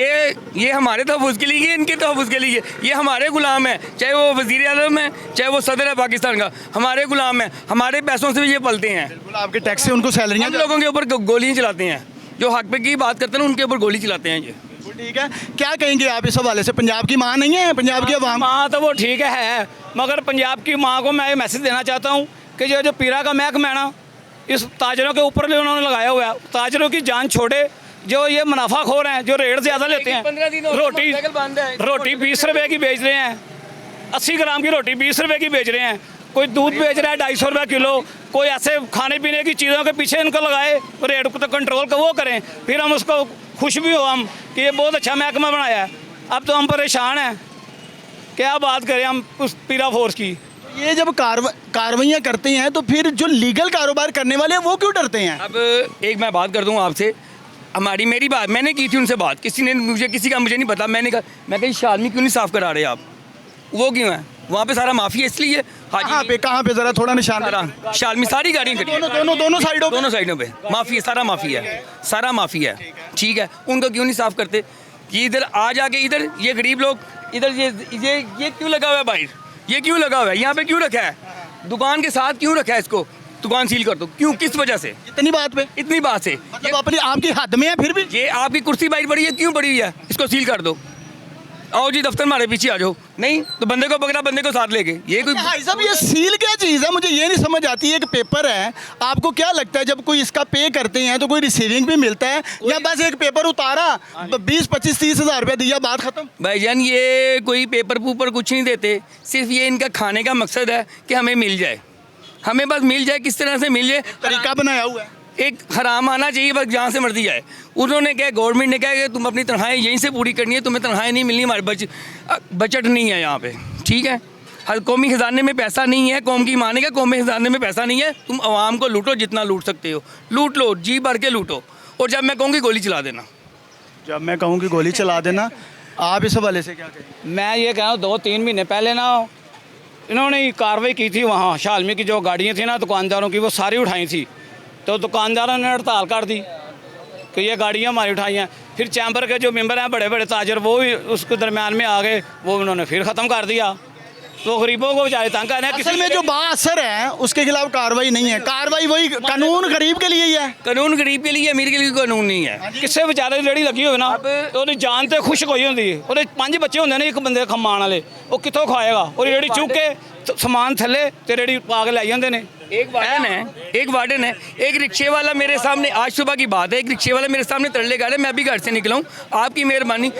ये हमारे तहफ़्फ़ुज़ के लिए, इनके तहफ़्फ़ुज़ के लिए, ये हमारे गुलाम है, चाहे वो वज़ीर आज़म है, चाहे वो सदर है पाकिस्तान का, हमारे गुलाम है, हमारे पैसों से भी ये पलते हैं। बिल्कुल, आपके टैक्स से उनको सैलरियाँ। हम लोगों के ऊपर गोलियाँ चलाते हैं, जो हक पे की बात करते हैं ना, उनके ऊपर गोली चलाते हैं ये। ठीक है, क्या कहेंगे आप इस हवाले से? पंजाब की माँ नहीं है, पंजाब की अवाम। माँ तो वो ठीक है, मगर पंजाब की माँ को मैं ये मैसेज देना चाहता हूँ कि जो पीरा का महकमा है ना, इस ताजरों के ऊपर जो उन्होंने लगाया हुआ है, ताजरों की जान छोड़े। जो ये मुनाफाखोर हैं, जो रेट ज़्यादा लेते हैं, रोटी 20 रुपए की बेच रहे हैं, 80 ग्राम की रोटी 20 रुपए की बेच रहे हैं, कोई दूध बेच रहा है 250 रुपये किलो, कोई ऐसे खाने पीने की चीज़ों के पीछे इनको लगाए, रेट को तो कंट्रोल का वो करें, फिर हम उसको खुश भी हो हम कि ये बहुत अच्छा महकमा बनाया है। अब तो हम परेशान हैं, क्या बात करें हम उस पीरा फोर्स की। ये जब कार्रवाइयाँ करते हैं तो फिर जो लीगल कारोबार करने वाले हैं वो क्यों डरते हैं? अब एक मैं बात कर दूँ आपसे, मेरी बात मैंने की थी उनसे बात, किसी का मुझे नहीं पता, मैं कहीं शालमी क्यों नहीं साफ़ करा रहे आप? वो क्यों है वहाँ पे? सारा माफिया इसलिए। कहाँ पे जरा थोड़ा निशान? शालमी सारी गाड़ियाँ खड़ी, दोनों साइडों पे माफिया, सारा माफिया है, ठीक है। उनको क्यों नहीं साफ़ करते? ये इधर आ जाके इधर ये गरीब लोग इधर ये क्यों लगा हुआ है बाहर? ये क्यों लगा हुआ है? यहाँ पे क्यों रखा है? दुकान के साथ क्यों रखा है इसको? दुकान सील कर दो, क्यों? किस वजह से? इतनी बात से मतलब अपनी आपकी हद में है, फिर भी ये आपकी कुर्सी बाहर पड़ी है, क्यों पड़ी हुई है? इसको सील कर दो। आओ जी दफ्तर हमारे पीछे आ जाओ, नहीं तो बंदे को पकड़ा, बंदे को साथ लेके। ये कोई भाई साहब, ये सील क्या चीज़ है? मुझे ये नहीं समझ आती है। एक पेपर है, आपको क्या लगता है जब कोई इसका पे करते हैं तो कोई रिसीविंग भी मिलता है, या बस एक पेपर उतारा 20, 25, 30 हज़ार रुपया दिया, बात खत्म? भाईजान ये कोई पेपर पूपर कुछ नहीं देते, सिर्फ ये इनका खाने का मकसद है कि हमें मिल जाए, हमें बस मिल जाए, किस तरह से मिल जाए, तरीका बनाया हुआ है। एक हराम आना चाहिए, बस जहाँ से मर्जी जाए। उन्होंने क्या, गवर्नमेंट ने कहा कि तुम अपनी तनख्वाहें यहीं से पूरी करनी है, तुम्हें तनख्वाहें नहीं मिलनी, हमारे बजट नहीं है यहाँ पे, ठीक है। हर कौमी खजाने में पैसा नहीं है, कौम की माने का कौमी खजाने में पैसा नहीं है, तुम आवाम को लूटो जितना लूट सकते हो, लूट लो, जी भर के लूटो, और जब मैं कहूँगी गोली चला देना। जब मैं कहूँगी गोली चला देना, आप इस हवाले से क्या कहें? मैं ये कह रहा हूँ 2-3 महीने पहले ना इन्होंने कार्रवाई की थी, वहाँ शालमी की जो गाड़ियाँ थी ना दुकानदारों की, वो सारी उठाई थी, तो दुकानदारों ने हड़ताल कर दी कि ये गाड़ियाँ हमारी उठाई हैं। फिर चैम्बर के जो मेंबर हैं, बड़े बड़े ताजर, वो भी उसके दरमियान में आ गए, वो उन्होंने फिर ख़त्म कर दिया। तो गरीबों को बेचारे तंग कर रहे हैं। असल में जो बाअसर है उसके खिलाफ कार्रवाई नहीं है, कार्रवाई वही कानून गरीब के लिए ही है, कानून गरीब के लिए, अमीर के लिए कानून नहीं है। किससे बेचारे रेड़ी लगी हुई ना, तो जान तो खुश कोई होती है, और 5 बच्चे होंगे ना एक बंदे खमान वाले, वो कितों खाएगा? और रेड़ी चुक के समान थले ते रेड़ी पा के लाई जाते हैं। एक वार्डन है, एक रिक्शे वाला मेरे सामने, आज सुबह की बात है, एक रिक्शे वाला मेरे सामने तरले गा रहे, मैं अभी घर से निकला हूँ, आपकी मेहरबानी,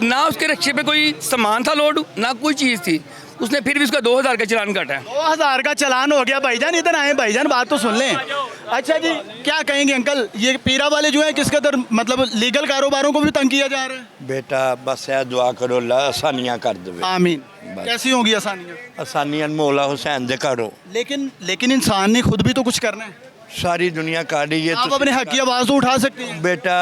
ना उसके रिक्शे पे कोई सामान था लोड, ना कोई चीज़ थी, उसने फिर भी उसका 2000 का चालान काटा है। 2000 का चालान हो गया। भाईजान इधर आए, भाईजान बात तो सुन लें। अच्छा जी, क्या कहेंगे अंकल, ये पीरा वाले जो हैं किस कदर मतलब लीगल कारोबारों को भी तंग किया जा रहा है? बेटा बस है दुआ करो, अल्लाह आसानियाँ कर दे। आमीन। कैसी होंगी आसानियाँ? आसानियाँ मौला हुसैन दे करो। लेकिन इंसान ने खुद भी तो कुछ करना है। सारी दुनिया कर रही है, आप अपने हक की आवाज़ तो उठा सकते हैं। बेटा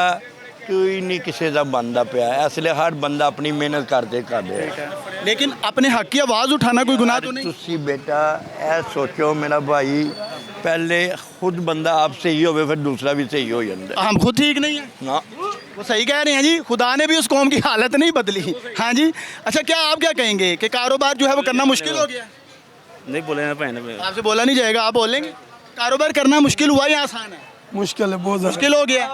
कोई नहीं किसी का बनता पाया, इसलिए हर बंदा अपनी मेहनत करते कर रहा है, लेकिन अपने हक की आवाज़ उठाना कोई गुनाह तो नहीं। तुसी बेटा ऐ सोचो मेरा भाई, पहले खुद बंदा आप सही हो फिर दूसरा भी सही हो जाता है। हम खुद ठीक नहीं है ना, वो सही कह रहे हैं जी, खुदा ने भी उस कौम की हालत नहीं बदली। हाँ जी, अच्छा क्या आप क्या कहेंगे कि कारोबार जो है वो करना मुश्किल हो गया? नहीं बोले ना, आपसे बोला नहीं जाएगा, आप बोलेंगे? कारोबार करना मुश्किल हुआ या आसान है? मुश्किल है, बहुत मुश्किल हो गया।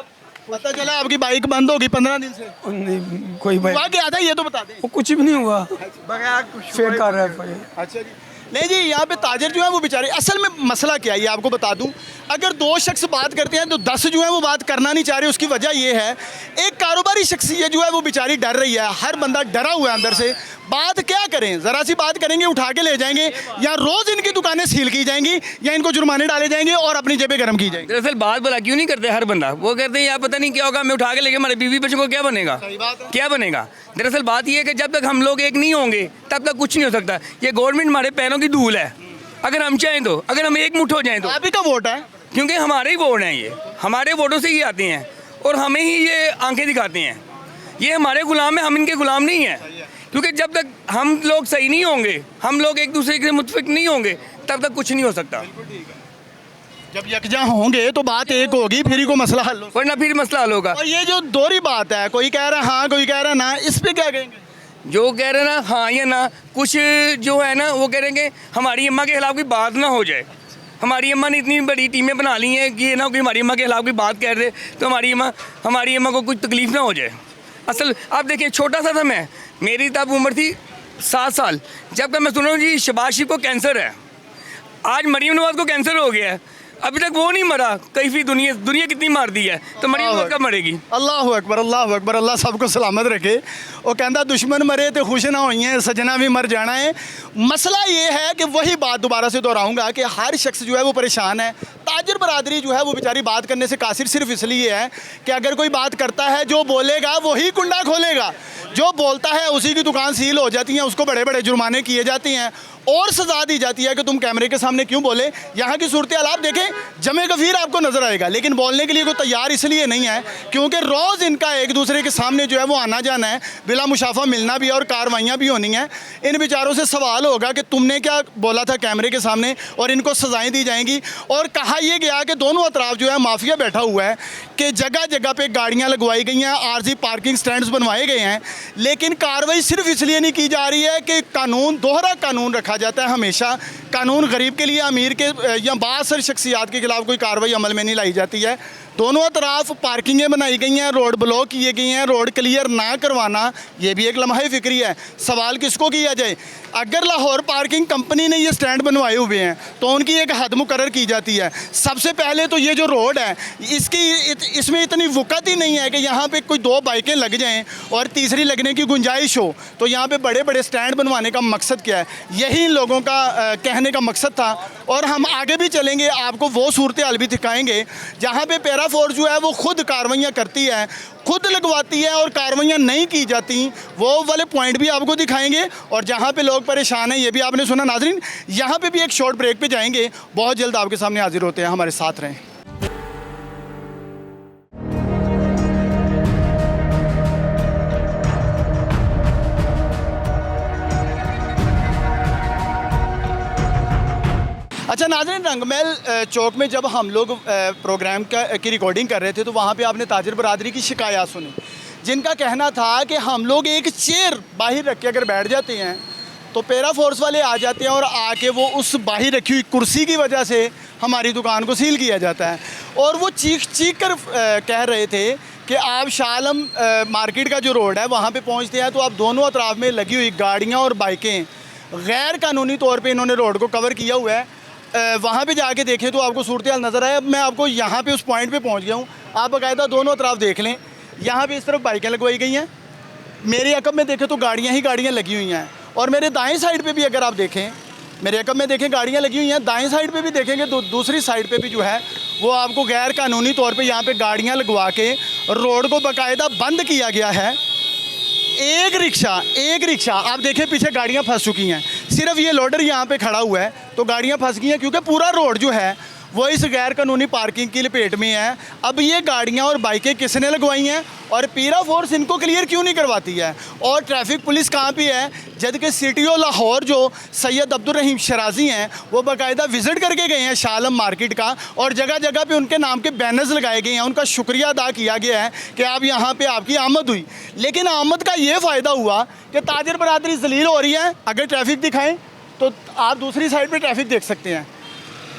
पता चला आपकी बाइक बंद होगी 15 दिन से। नहीं, कोई भाई हुआ क्या था ये तो बता दें। वो कुछ भी नहीं हुआ, फेक कर रहा है भाई। अच्छा जी। नहीं जी, यहाँ पे ताजिर जो है वो बेचारे, असल में मसला क्या है ये आपको बता दूं। अगर 2 शख्स बात करते हैं तो 10 जो है वो बात करना नहीं चाह रहे। उसकी वजह ये है, एक कारोबारी शख्सियत जो है वो बेचारी डर रही है, हर बंदा डरा हुआ है अंदर से। बात क्या करें, ज़रा सी बात करेंगे उठा के ले जाएंगे, या रोज़ इनकी दुकानें सील की जाएंगी या इनको जुर्माने डाले जाएंगे और अपनी जेबें गर्म की जाएंगी। दरअसल बात भला क्यों नहीं करते हर बंदा, वो कहते हैं यार पता नहीं क्या होगा, मैं उठा के लेके हमारे बीवी बच्चों को क्या बनेगा, क्या बनेगा। दरअसल बात ये है कि जब तक हम लोग एक नहीं होंगे तब तक कुछ नहीं हो सकता। ये गवर्नमेंट हमारे पैरों की धूल है, अगर हम चाहें तो, अगर हम एक मुठ हो जाएं तो। आप ही का वोट है, क्योंकि हमारे ही वोट हैं, ये हमारे वोटों से ही आते हैं और हमें ही ये आंखें दिखाते हैं। ये हमारे गुलाम हैं, हम इनके गुलाम नहीं हैं। क्योंकि जब तक हम लोग सही नहीं होंगे, हम लोग एक दूसरे के मुतफिक नहीं होंगे, तब तक कुछ नहीं हो सकता। जब यकजा होंगे तो बात एक होगी, फिर ही को मसला हल हो, वरना फिर मसला हल होगा। और ये जो दोहरी बात है, कोई कह रहा है हाँ, कोई कह रहा है ना, इस पे क्या कहेंगे? जो कह रहे हैं ना हाँ या ना, कुछ जो है ना वो कह रहे हैं कि हमारी अम्मा के खिलाफ कोई बात ना हो जाए। हमारी अम्मा ने इतनी बड़ी टीमें बना ली हैं कि ना कि हमारी अम्मा के खिलाफ कोई बात कर रहे तो हमारी अम्मा को कुछ तकलीफ ना हो जाए। असल आप देखिए, छोटा सा था मैं, मेरी तब उम्र थी 7 साल, जब तक मैं सुन रहा हूँ जी शहबाज शरीफ को कैंसर है, आज मरीम नवाज को कैंसर हो गया है, अभी तक वो नहीं मरा। कैफी दुनिया कितनी मार दी है, तो मरीम नवाज कब मरेगी? अल्लाह अकबर, अल्लाह अकबर, अल्लाह सबको सलामत रखे। वो कहता दुश्मन मरे तो खुश ना होई हैं, सजना भी मर जाना है। मसला ये है कि वही बात दोबारा से दोहराऊंगा कि हर शख्स जो है वो परेशान है। ताजिर बरादरी जो है वो बेचारी बात करने से कासिर सिर्फ इसलिए है कि अगर कोई बात करता है, जो बोलेगा वही कुंडा खोलेगा, जो बोलता है उसी की दुकान सील हो जाती है, उसको बड़े बड़े जुर्माने किए जाते हैं और सजा दी जाती है कि तुम कैमरे के सामने क्यों बोले। यहाँ की सूरत हाल आप देखें, जमे गफीर आपको नजर आएगा, लेकिन बोलने के लिए कोई तैयार इसलिए नहीं है क्योंकि रोज़ इनका एक दूसरे के सामने जो है वो आना जाना है, बिला मुशाफा मिलना भी है और कार्रवाइयाँ भी होनी हैं। इन बेचारों से सवाल होगा कि तुमने क्या बोला था कैमरे के सामने, और इनको सजाएँ दी जाएंगी। और कहा यह गया कि दोनों अतराफ जो है माफिया बैठा हुआ है कि जगह जगह पे गाड़ियाँ लगवाई गई हैं, आरजी पार्किंग स्टैंड्स बनवाए गए हैं, लेकिन कार्रवाई सिर्फ इसलिए नहीं की जा रही है कि कानून, दोहरा कानून रखा जाता है हमेशा। कानून गरीब के लिए, अमीर के या बासर शख्सियात के खिलाफ कोई कार्रवाई अमल में नहीं लाई जाती है। दोनों तरफ पार्किंगें बनाई गई हैं, रोड ब्लॉक किए गए हैं, रोड क्लियर ना करवाना ये भी एक लम्हा फिक्री है। सवाल किसको किया जाए? अगर लाहौर पार्किंग कंपनी ने ये स्टैंड बनवाए हुए हैं तो उनकी एक हद मुकर्रर की जाती है। सबसे पहले तो ये जो रोड है इसमें इतनी वक़्त ही नहीं है कि यहाँ पे कोई 2 बाइकें लग जाएं और तीसरी लगने की गुंजाइश हो। तो यहाँ पे बड़े बड़े स्टैंड बनवाने का मकसद क्या है? यही इन लोगों का कहने का मकसद था। और हम आगे भी चलेंगे, आपको वो सूरत हाल भी दिखाएँगे जहाँ पर पैरा फोर्स जो है वो खुद कार्रवाइयाँ करती है, खुद लगवाती है और कार्रवाइयाँ नहीं की जाती, वो वाले पॉइंट भी आपको दिखाएंगे। और जहाँ पे लोग परेशान हैं ये भी आपने सुना। नाजरीन, यहाँ पे भी एक शॉर्ट ब्रेक पे जाएंगे, बहुत जल्द आपके सामने हाजिर होते हैं, हमारे साथ रहें। अच्छा नाज़रीन, रंगमहल चौक में जब हम लोग प्रोग्राम की रिकॉर्डिंग कर रहे थे तो वहाँ पे आपने ताजिर बरादरी की शिकायत सुनी, जिनका कहना था कि हम लोग एक चेयर बाहर रख के अगर बैठ जाते हैं तो पैरा फोर्स वाले आ जाते हैं और आके वो उस बाहर रखी हुई कुर्सी की वजह से हमारी दुकान को सील किया जाता है। और वो चीख कर कह रहे थे कि आप शाह आलम मार्केट का जो रोड है वहाँ पे पहुँचते हैं तो आप दोनों अतराफ में लगी हुई गाड़ियाँ और बाइकें गैर कानूनी तौर पे इन्होंने रोड को कवर किया हुआ है। वहाँ पे जाके देखें तो आपको सूरत हाल नज़र आए। अब मैं आपको यहाँ पे उस पॉइंट पे पहुँच गया हूँ, आप बाकायदा दोनों तरफ देख लें। यहाँ पे इस तरफ बाइकें लगवाई गई हैं, मेरे अकब में देखें तो गाड़ियाँ ही गाड़ियाँ लगी हुई हैं। और मेरे दाएं साइड पे भी अगर आप देखें, मेरे अकब में देखें गाड़ियाँ लगी हुई हैं, दाएं साइड पे भी देखेंगे तो दूसरी साइड पे भी जो है वो आपको गैर कानूनी तौर पे यहाँ पे गाड़ियाँ लगवा के रोड को बाकायदा बंद किया गया है। एक रिक्शा आप देखें पीछे गाड़ियाँ फंस चुकी हैं, सिर्फ ये लोडर यहाँ पे खड़ा हुआ है तो गाड़ियाँ फंस गई हैं क्योंकि पूरा रोड जो है वो इस गैर कानूनी पार्किंग की लपेट में है। अब ये गाड़ियाँ और बाइकें किसने लगवाई हैं और पीरा फोर्स इनको क्लियर क्यों नहीं करवाती है? और ट्रैफिक पुलिस कहाँ पे है? जबकि सिटी ऑफ लाहौर जो सैयद अब्दुल रहीम शराजी हैं वो बाकायदा विज़िट करके गए हैं शाह आलम मार्केट का, और जगह जगह पे उनके नाम के बैनर्स लगाए गए हैं, उनका शुक्रिया अदा किया गया है कि आप यहाँ पे आपकी आमद हुई। लेकिन आमद का ये फ़ायदा हुआ कि ताजिर बरादरी जलील हो रही है। अगर ट्रैफिक दिखाएँ तो आप दूसरी साइड पर ट्रैफिक देख सकते हैं,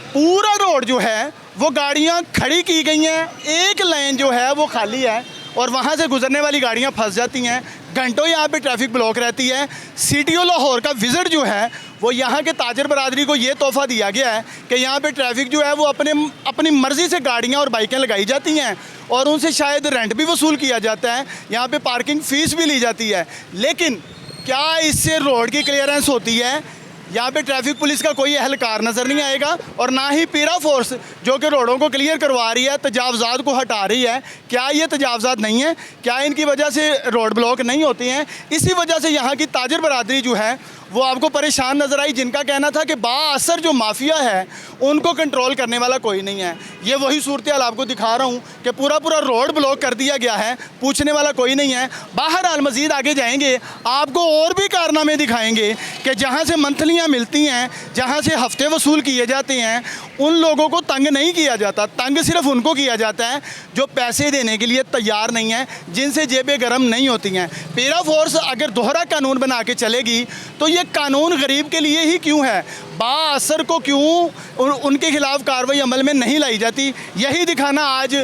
पूरा रोड जो है वो गाड़ियाँ खड़ी की गई हैं, एक लाइन जो है वो खाली है और वहाँ से गुजरने वाली गाड़ियाँ फंस जाती हैं। घंटों यहाँ पे ट्रैफिक ब्लॉक रहती है। सिटी लाहौर का विज़िट जो है वो यहाँ के ताजर बरादरी को ये तोहफ़ा दिया गया है कि यहाँ पे ट्रैफिक जो है वो अपनी मर्ज़ी से गाड़ियाँ और बाइकें लगाई जाती हैं और उनसे शायद रेंट भी वसूल किया जाता है, यहाँ पे पार्किंग फ़ीस भी ली जाती है। लेकिन क्या इससे रोड की क्लियरेंस होती है? यहाँ पे ट्रैफिक पुलिस का कोई अहलकार नज़र नहीं आएगा और ना ही पीरा फोर्स जो कि रोडों को क्लियर करवा रही है, तजावज़ात को हटा रही है। क्या ये तजावज़ात नहीं है? क्या इनकी वजह से रोड ब्लॉक नहीं होते हैं? इसी वजह से यहाँ की ताजर बरादरी जो है वो आपको परेशान नज़र आई, जिनका कहना था कि बाअसर जो माफिया है उनको कंट्रोल करने वाला कोई नहीं है। ये वही सूरत हाल आपको दिखा रहा हूँ कि पूरा रोड ब्लॉक कर दिया गया है, पूछने वाला कोई नहीं है। बहरहाल मज़ीद आगे जाएंगे, आपको और भी कारनामे दिखाएंगे कि जहाँ से मंथलियाँ मिलती हैं, जहाँ से हफ्ते वसूल किए जाते हैं, उन लोगों को तंग नहीं किया जाता। तंग सिर्फ उनको किया जाता है जो पैसे देने के लिए तैयार नहीं है, जिनसे जेबें गर्म नहीं होती हैं। पीरा फोर्स अगर दोहरा कानून बना के चलेगी तो ये कानून गरीब के लिए ही क्यों है? बाअसर को क्यों उनके खिलाफ कार्रवाई अमल में नहीं लाई जाती? यही दिखाना आज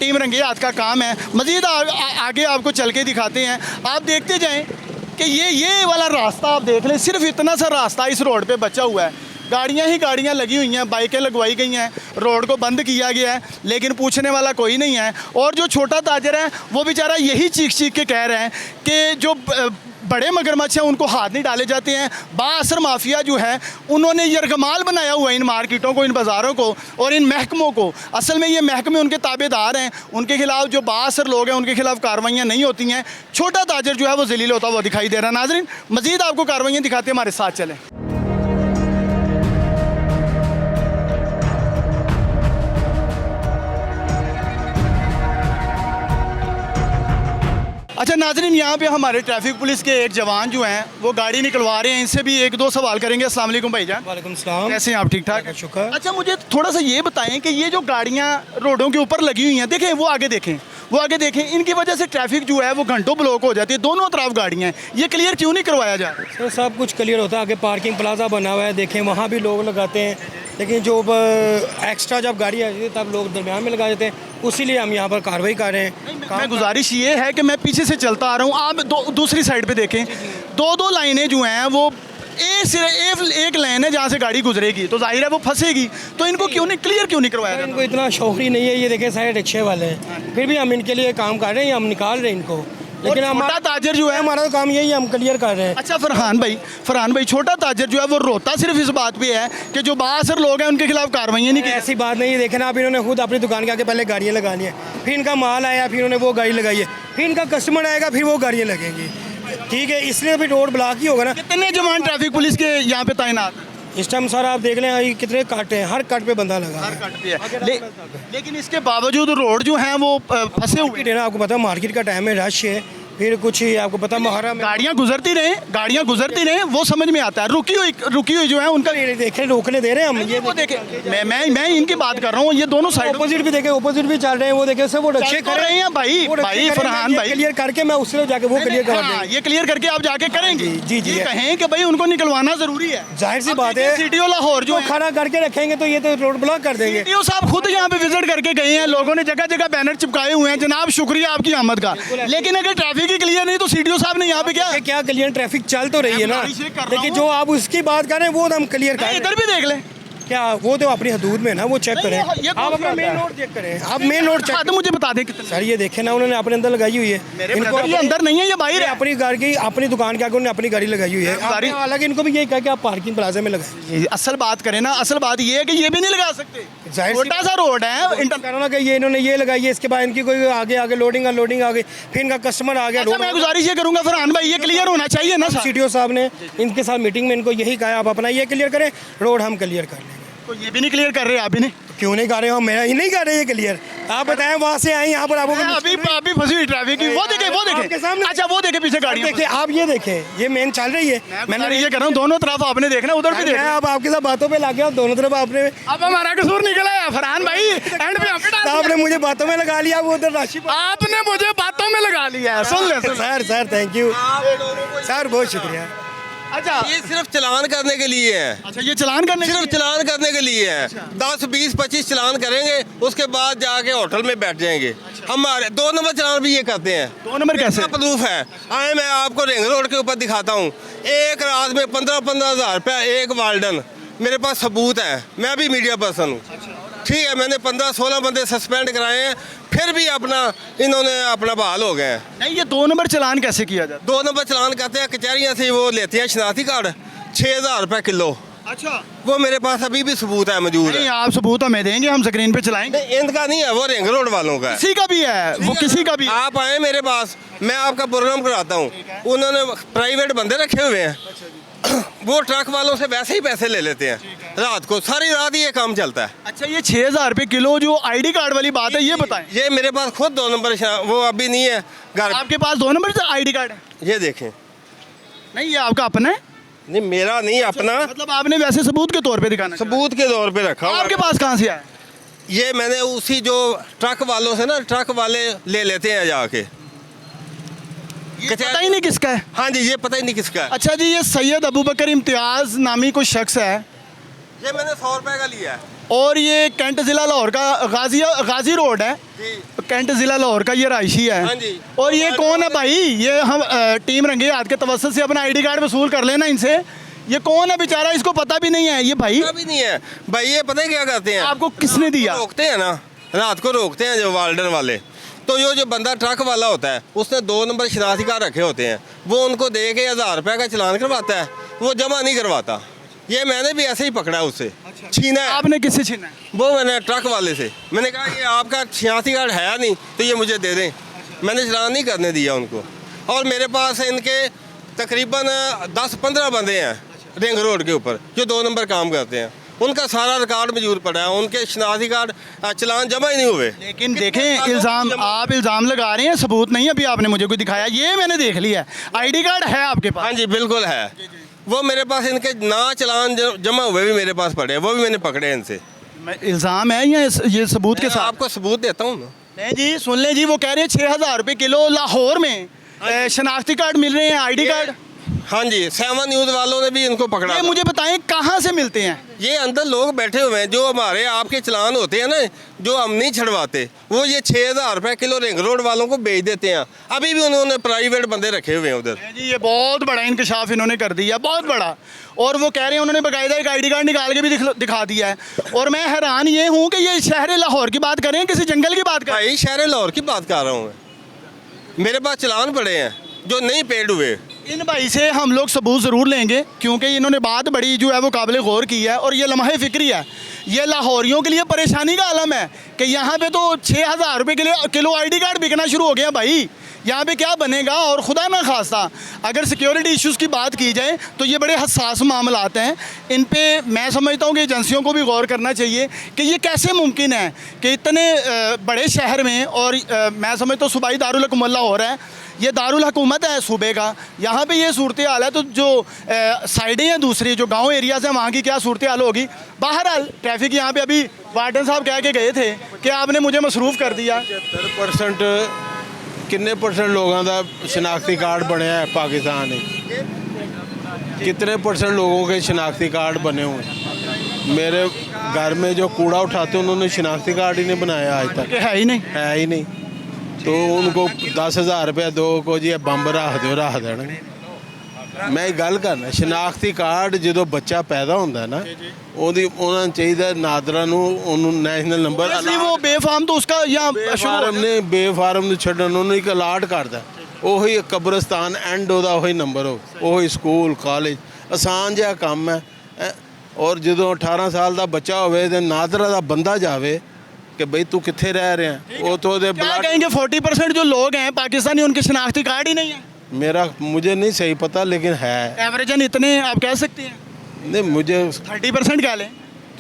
टीम रंगे हाथ का काम है। मज़ीद आगे आपको चल के दिखाते हैं। आप देखते जाएं कि ये वाला रास्ता आप देख लें, सिर्फ इतना सा रास्ता इस रोड पे बचा हुआ है। गाड़ियाँ ही गाड़ियाँ लगी हुई हैं, बाइकें लगवाई गई हैं, रोड को बंद किया गया है, लेकिन पूछने वाला कोई नहीं है। और जो छोटा ताजर है वो बेचारा यही चीख के कह रहे हैं कि जो बड़े मगरमच्छ हैं उनको हाथ नहीं डाले जाते हैं। बाअसर माफिया जो है उन्होंने यरगमाल बनाया हुआ है इन मार्केटों को, इन बाज़ारों को और इन महकमों को। असल में ये महकमे उनके ताबेदार हैं, उनके खिलाफ जो बाअसर लोग हैं उनके खिलाफ कार्रवाइयाँ नहीं होती हैं। छोटा ताजर जो है वो जलील होता हुआ दिखाई दे रहा है। नाज़रीन, मज़ीद आपको कार्रवाइयाँ दिखाते हैं, हमारे साथ चलें। अच्छा नाज़रीन, यहाँ पे हमारे ट्रैफिक पुलिस के एक जवान जो हैं वो गाड़ी निकलवा रहे हैं, इनसे भी एक दो सवाल करेंगे। अस्सलाम वालेकुम भाईजान। वालेकुम सलाम। कैसे हैं आप? ठीक ठाक, शुक्र। अच्छा मुझे थोड़ा सा ये बताएं कि ये जो गाड़ियाँ रोडों के ऊपर लगी हुई हैं, देखें वो आगे देखें, वो आगे देखें, इनकी वजह से ट्रैफिक जो है वो घंटों ब्लॉक हो जाती है। दोनों तरफ गाड़ियाँ हैं, ये क्लियर क्यों नहीं करवाया जा रहा? सर सब कुछ क्लियर होता है। आगे पार्किंग प्लाजा बना हुआ है, देखें वहाँ भी लोग लगाते हैं, लेकिन जो एक्स्ट्रा जब गाड़ी आती है तब लोग दरमियान में लगा देते हैं। उसीलिए हम यहाँ पर कार्रवाई कर रहे हैं। मैं गुजारिश ये है कि मैं पीछे से चलता आ रहा हूँ, आप दूसरी साइड पे देखें, दो लाइनें जो हैं वो एक लाइन है जहाँ से गाड़ी गुजरेगी, तो जाहिर है वो फंसेगी। तो इनको क्यों नहीं क्लियर क्यों नहीं करवाया? इनको इतना शौक ही नहीं है। ये देखें सारे रिक्शे वाले हैं, फिर भी हम इनके लिए काम कर रहे हैं, हम निकाल रहे हैं इनको। लेकिन छोटा ताजर जो है, हमारा तो काम यही है, हम क्लियर कर रहे हैं। अच्छा फरहान भाई, छोटा ताजर जो है वो रोता सिर्फ इस बात पे है कि जो बाअसर लोग हैं उनके खिलाफ कार्रवाई नहीं की। ऐसी बात नहीं है। देखें ना, आप इन्होंने खुद अपनी दुकान के आगे पहले गाड़ियाँ लगानी है, फिर इनका माल आया, फिर उन्होंने वो गाड़ी लगाई है, फिर इनका कस्टमर आएगा, फिर वो गाड़ियाँ लगेंगी। ठीक है, इसलिए भी रोड ब्लॉक ही होगा ना। कितने जवान ट्रैफिक पुलिस के यहाँ पे तैनात हैं इस टाइम? सर आप देख लें कितने कट हैं, हर कट पे बंदा लगा, हर कट पे है। लेकिन इसके बावजूद रोड जो हैं वो फंसे हुए हैं। आपको पता मार्केट का टाइम है, रश है, फिर कुछ ही आपको पता मुहर्रम में गाड़ियाँ गुजरती रहें वो समझ में आता है। रुकी हुई जो है उनका देखें, रोकने दे रहे हैं हम। ये वो देखें, मैं इनकी बात कर रहा हूँ, ये दोनों साइड ऑपोजिट भी देखें, ऑपोजिट भी चल रहे हैं, वो देखें सब वो रक्षे कर रहे हैं। भाई फरहान भाई, क्लियर करके मैं उससे जाके वो क्लियर कर दूंगा। ये क्लियर करके आप जाके करेंगे? जी कहें कि भाई उनको निकलवाना जरूरी है, जाहिर सी बात है। सीटीओ लाहौर जो खड़ा करके रखेंगे तो ये तो रोड ब्लॉक कर देंगे। सीटीओ साहब खुद यहाँ पे विजिट करके गए हैं, लोगों ने जगह जगह बैनर चिपकाए हुए हैं, जनाब शुक्रिया आपकी आमद का। लेकिन अगर ट्रैफिक ही क्लियर नहीं तो सीटीओ साहब ने यहाँ पे क्या क्लियर ट्रैफिक चल तो रही है ना, लेकिन जो आप उसकी बात करें वो हम क्लियर करें। इधर भी देख लें, क्या वो तो अपनी हदूद में ना, वो चेक करें। आप अपना मेन रोड चेक करें, आप मेन रोड चेक। तो मुझे बता दें कितने? सर ये देखें ना, उन्होंने अपने अंदर लगाई हुई है। इनको ये अंदर नहीं है, ये बाहर है। अपनी गाड़ी की, अपनी दुकान के आगे उन्होंने अपनी गाड़ी लगाई हुई है। हालांकि इनको भी यही कहा कि आप पार्किंग प्लाजा में लगाएं। असल बात करें ना, असल बात ये है कि ये भी नहीं लगा सकते, छोटा सा रोड है। ये इन्होंने ये लगाई है, इसके बाद इनकी कोई आगे लोडिंग आ गई, फिर इनका कस्टमर आ गया। मैं गुजारिश ये करूंगा फरहान भाई, ये क्लियर होना चाहिए ना। सीटीओ साहब ने इनके साथ मीटिंग में इनको यही कहा, आप अपना ये क्लियर करें, रोड हम क्लियर कर लेंगे। तो ये भी नहीं क्लियर कर रहे आप भी नहीं? क्यों नहीं कर रहे हो? मैं ही नहीं कर रहे ये क्लियर। आप बताएं, वहाँ से आए यहाँ पर आपको अभी फंसी हुई ट्रैफिक की। वो देखे सामने। अच्छा वो देखे पीछे गाड़ी देखिए, आप ये देखें, ये मेन चल रही है। मैंने ये कर रहा हूँ, दोनों तरफ आपने देखना, उधर भी देखना। अब आपके साथ बातों पे लग गया, दोनों तरफ आपने। अब हमारा कसूर निकला है फरहान भाई, एंड पे आपने मुझे बातों में लगा लिया, वो उधर राशि आपने मुझे बातों में लगा लिया है। सुन ले सर थैंक यू सर, बहुत शुक्रिया। अच्छा, ये सिर्फ चलान करने के लिए है। अच्छा, ये चलान करने सिर्फ चलान करने के लिए है। 10, 20, 25 चलान करेंगे, उसके बाद जाके होटल में बैठ जाएंगे। हमारे 2 नंबर चलान भी ये करते हैं। 2 नंबर कैसे? प्रूफ है, आए मैं आपको रिंग रोड के ऊपर दिखाता हूँ। एक रात में 15-15 हज़ार रुपया एक वार्डन, मेरे पास सबूत है, मैं भी मीडिया पर्सन हूँ। ठीक है, मैंने 15-16 बंदे सस्पेंड कराए हैं, फिर भी इन्होंने अपना बहाल हो गए हैं। नहीं, ये 2 नंबर चलान कैसे किया जाता? 2 नंबर चलान करते हैं, कचहरियाँ से वो लेते हैं शनाख्ती कार्ड, 6,000 रुपये किलो। अच्छा, वो मेरे पास अभी भी सबूत है, मौजूद नहीं है। आप सबूत हमें देंगे, हम स्क्रीन पे चलाएंगे। इनका नहीं है, वो रिंग रोड वालों का है। किसी का भी है, वो किसी का भी। आप आए मेरे पास, मैं आपका प्रोग्राम कराता हूँ। उन्होंने प्राइवेट बंदे रखे हुए हैं, वो ट्रक वालों से वैसे ही पैसे ले लेते हैं। रात को सारी रात ये काम चलता है। अच्छा, ये 6,000 रुपये किलो जो आईडी कार्ड वाली बात है, ये बताएं। ये मेरे पास खुद 2 नंबर वो अभी नहीं है घर। आपके पास 2 नंबर से आईडी कार्ड है? ये देखें। नहीं, ये आपका अपना है? नहीं, मेरा नहीं, अपना। मतलब आपने वैसे सबूत के तौर पे दिखाना? सबूत के तौर पे रखा। आपके पास कहाँ से आया? ये मैंने उसी जो ट्रक वालों से ना, ट्रक वाले ले लेते हैं जाके। पता ही नहीं किसका है? हाँ जी, ये पता ही नहीं किसका है। अच्छा जी, ये सैयद अबू बकर इम्तियाज़ नामी कोई शख्स है, ये मैंने 100 रुपए का लिया है। और ये कैंट ज़िला लाहौर का गाजी रोड है, कैंट ज़िला लाहौर का ये राइशी है। हाँ जी। और ये कौन है भाई? ये हम टीम रंगे हाथ के तवस्सुत से अपना आईडी कार्ड वसूल कर लेना इनसे। ये कौन है बेचारा, इसको पता भी नहीं है। ये भाई पता भी नहीं है भाई, ये पता है क्या करते हैं? आपको किसने दिया? रोकते हैं ना, रात को रोकते हैं जो वार्डन वाले। तो जो बंदा ट्रक वाला होता है, उसने 2 नंबर शनाख्ती कार्ड रखे होते हैं, वो उनको दे के 1,000 रुपये का चलान करवाता है, वो जमा नहीं करवाता। ये मैंने भी ऐसे ही पकड़ा उससे। छीना है। आपने किससे छीना है? वो मैंने ट्रक वाले से। मैंने कहा ये आपका शनाख्ती कार्ड है नहीं, तो ये मुझे दे दें। मैंने चलान नहीं करने दिया उनको। और मेरे पास इनके तकरीबन 10-15 बंदे हैं रिंग रोड के ऊपर जो 2 नंबर काम करते हैं। उनका सारा रिकॉर्ड मौजूद पड़ा है, उनके शनाख्ती कार्ड चलान जमा ही नहीं हुए। लेकिन देखें, आप इल्ज़ाम लगा रहे हैं, सबूत नहीं अभी आपने मुझे कोई दिखाया। ये मैंने देख लिया, आईडी कार्ड है आपके पास? हाँ जी, बिल्कुल है। वो मेरे पास इनके ना चलान जमा हुए भी मेरे पास पड़े हैं, वो भी मैंने पकड़े इनसे। इल्ज़ाम है या ये सबूत के साथ? आपको सबूत देता हूँ। नहीं जी, सुन लें जी, वो कह रहे हैं 6,000 रुपये किलो लाहौर में शनाख्ती कार्ड मिल रहे हैं, आईडी कार्ड। हाँ जी, 7 न्यूज़ वालों ने भी इनको पकड़ा। ये मुझे बताएं कहाँ से मिलते हैं? ये अंदर लोग बैठे हुए हैं, जो हमारे आपके चलान होते हैं ना, जो हम नहीं छड़वाते, वो ये 6,000 रुपये किलो रिंग रोड वालों को बेच देते हैं। अभी भी उन्होंने प्राइवेट बंदे रखे हुए हैं उधर। जी, ये बहुत बड़ा इंकशाफ इन्होंने कर दिया, बहुत बड़ा। और वो कह रहे हैं उन्होंने बाकायदा एक आईडी कार्ड निकाल के भी दिखा दिया है। और मैं हैरान ये हूँ कि ये शहर लाहौर की बात करें, किसी जंगल की बात करें? भाई, शहर लाहौर की बात कर रहा हूँ मैं। मेरे पास चलान पड़े हैं जो नहीं पेड हुए। इन भाई से हम लोग सबूत ज़रूर लेंगे, क्योंकि इन्होंने बात बड़ी जो है वो काबिल गौर की है। और ये लम्हे फ़िक्री है, ये लाहौरियों के लिए परेशानी का आलम है कि यहाँ पे तो 6,000 रुपये किलो आईडी कार्ड बिकना शुरू हो गया। भाई, यहाँ पे क्या बनेगा? और खुदा ना खास्ता अगर सिक्योरिटी इश्यूज़ की बात की जाए तो ये बड़े हसास मामलात हैं। इन पे मैं समझता हूँ कि एजेंसियों को भी गौर करना चाहिए कि ये कैसे मुमकिन है कि इतने बड़े शहर में, और मैं समझता हूँ सूबाई दारुल हुकूमत लाहौर है, ये दारुल हुकूमत है सूबे का, यहाँ पे ये सूरत हाल है। तो जो साइडें हैं दूसरी, जो गांव एरियाज़ हैं, वहाँ की क्या सूरत हाल होगी? बहरहाल ट्रैफिक यहाँ पे अभी वार्डन साहब कह के गए थे कि आपने मुझे मसरूफ़ कर दिया। 70% कितने परसेंट लोगों का शनाख्ती कार्ड बनया है पाकिस्तान में? कितने परसेंट लोगों के शनाख्ती कार्ड बने हुए? मेरे घर में जो कूड़ा उठाते हैं उन्होंने शनाख्ती कार्ड ही नहीं बनाया आज तक। है ही नहीं, है ही नहीं। तो उनको 10,000 रुपया दो को जी बंब रख देंगे। मैं गल करना, शनाख्ती कार्ड जो बच्चा पैदा होता ना, उन्होंने चाहिए नादरा नैशनल नंबर। वो बेफार्म तो उसका या बेफार्म ने बेफार्म छड्डन उन्होंने एक अलाट करता, ਉਹੀ कब्रस्तान एंड ਉਹਦਾ ਉਹੀ नंबर हो, ਉਹੀ स्कूल कॉलेज, आसान ਜਿਹਾ काम है। और जो 18 साल का बच्चा होवे ते नादरा का बंदा जावे कि भाई तू कित्थे रह रहे हैं, वो तो क्या कहेंगे 40% जो लोग हैं पाकिस्तानी, उनके शनाख्ती कार्ड ही नहीं है। मेरा मुझे नहीं सही पता, लेकिन है एवरेजन इतने आप कह सकते हैं? नहीं, मुझे 30% कह लें,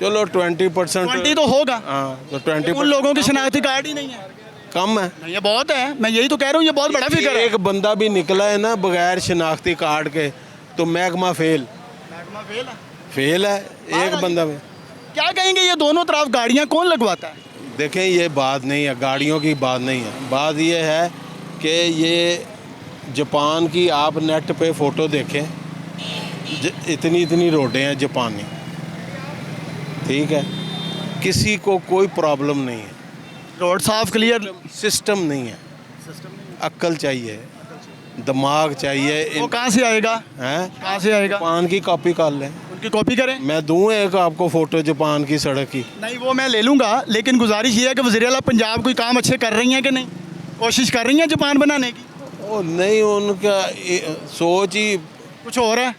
चलो 20%। 20 तो होगा। हाँ, तो 20 उन लोगों के शनाख्ती कार्ड ही नहीं है। कम है। ये बहुत है, मैं यही तो कह रहा हूँ, ये बहुत बड़ा फिगर है। एक बंदा भी निकला है ना बगैर शनाख्ती कार्ड के तो महकमा फेल है। एक बंदा में क्या कहेंगे? ये दोनों तरफ गाड़ियाँ कौन लगवाता है? देखें, ये बात नहीं है, गाड़ियों की बात नहीं है। बात ये है कि ये जापान की आप नेट पे फ़ोटो देखें, इतनी इतनी रोडें हैं जापानी, ठीक है, किसी को कोई प्रॉब्लम नहीं है, रोड साफ क्लियर, सिस्टम नहीं है, अक्ल चाहिए, दिमाग चाहिए। वो कहाँ से आएगा? हैं कहाँ से आएगा? जापान की कॉपी कर लें, उनकी कॉपी करें। मैं दूँ एक आपको फ़ोटो जापान की सड़क की। नहीं वो मैं ले लूँगा, लेकिन गुजारिश ये है कि वज़ीर आला पंजाब कोई काम अच्छे कर रही हैं कि नहीं, कोशिश कर रही हैं जापान बनाने की? ओ नहीं, उनका सोच ही कुछ और है।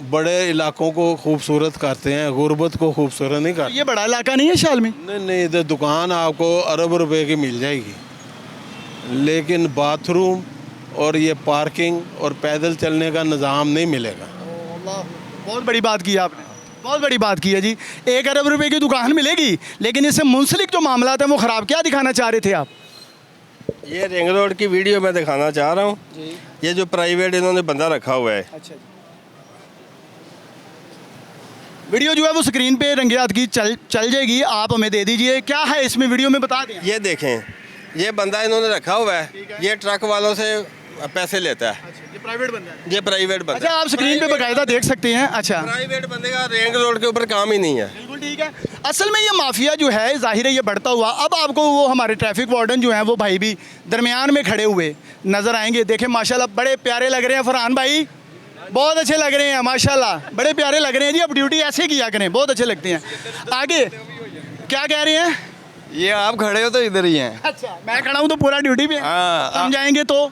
बड़े इलाकों को खूबसूरत करते हैं, गुर्बत को खूबसूरत नहीं करते। ये बड़ा इलाका नहीं है शालमी? नहीं, इधर दुकान आपको अरब रुपए की मिल जाएगी, लेकिन बाथरूम और ये पार्किंग और पैदल चलने का निज़ाम नहीं मिलेगा। बहुत बड़ी बात की आपने, बहुत बड़ी बात की है जी। 1 अरब रुपए की दुकान मिलेगी, लेकिन इससे मुंसलिक जो मामला है वो ख़राब। क्या दिखाना चाह रहे थे आप? ये रिंग रोड की वीडियो मैं दिखाना चाह रहा हूँ। ये जो प्राइवेट इन्होंने बंदा रखा हुआ है, अच्छा जी। वीडियो जो है वो स्क्रीन पे रंगे हाथ की चल जाएगी, आप हमें दे दीजिए। क्या है इसमें वीडियो में बता दें। ये देखें, ये बंदा इन्होंने रखा हुआ है, ये ट्रक वालों से पैसे लेता है। ये प्राइवेट बंदा है। ये प्राइवेट बंदा। अच्छा, आप स्क्रीन पे बाकायदा देख सकते हैं। अच्छा, प्राइवेट बंदे का रिंग रोड के ऊपर काम ही नहीं है। बिल्कुल ठीक है। असल में ये माफिया जो है ज़ाहिर है ये बढ़ता हुआ, अब आपको वो हमारे ट्रैफिक वार्डन जो हैं वो भाई भी दरमियान में खड़े हुए नज़र आएंगे। देखें माशाल्लाह बड़े प्यारे लग रहे हैं फरहान भाई, बहुत अच्छे लग रहे हैं माशाल्लाह, बड़े प्यारे लग रहे हैं जी। अब ड्यूटी ऐसे किया करें, बहुत अच्छे लगते हैं। आगे क्या कह रहे हैं? ये आप खड़े हो तो इधर ही हैं। अच्छा, मैं खड़ा हूँ तो पूरा ड्यूटी पे हाँ, समझाएंगे तो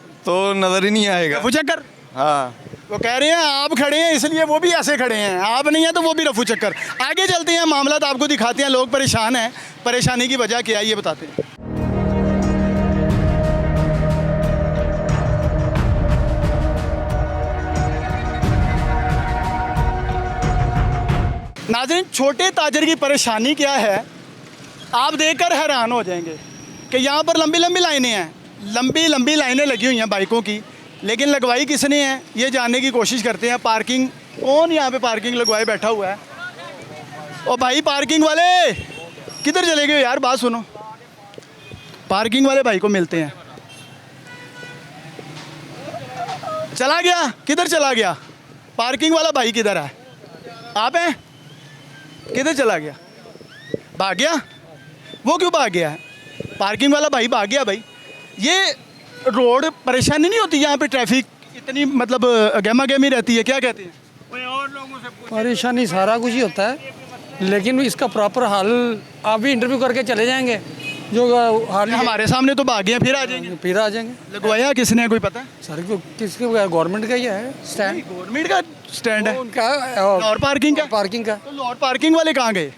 नज़र ही नहीं आएगा। रफू चक्कर। हाँ, वो कह रहे हैं आप खड़े हैं इसलिए वो भी ऐसे खड़े हैं, आप नहीं है तो वो भी रफू चक्कर। आगे चलते हैं, मामला तो आपको दिखाते हैं। लोग परेशान हैं, परेशानी की वजह क्या है ये बताते हैं। नाज़रीन, छोटे ताजर की परेशानी क्या है आप देखकर हैरान हो जाएंगे कि यहाँ पर लंबी लंबी लाइनें हैं, लंबी लंबी लाइनें लगी हुई हैं बाइकों की, लेकिन लगवाई किसने है ये जानने की कोशिश करते हैं। पार्किंग कौन यहाँ पे पार्किंग लगवाए बैठा हुआ है? ओ भाई पार्किंग वाले किधर चले गए यार, बात सुनो। पार्किंग वाले भाई को मिलते हैं। चला गया, किधर चला गया? पार्किंग वाला भाई किधर है? आप हैं? किधर चला गया? भाग गया? वो क्यों भाग गया है? पार्किंग वाला भाई भाग गया। भाई ये रोड परेशानी नहीं होती यहाँ पे, ट्रैफिक इतनी मतलब गहमा गहमी रहती है, क्या कहते हैं? परेशानी सारा कुछ ही होता है, लेकिन इसका प्रॉपर हल आप भी इंटरव्यू करके चले जाएंगे। जो हाल हमारे सामने तो भाग गए, फिर आ जाएंगे। फिर आ जाएंगे। लगवाया किसने, कोई पता है? सर किसके? गवर्नमेंट का ही है स्टैंड। गवर्नमेंट का स्टैंड है उनका और पार्किंग का? पार्किंग का। तो लाहौर पार्किंग वाले कहाँ गए?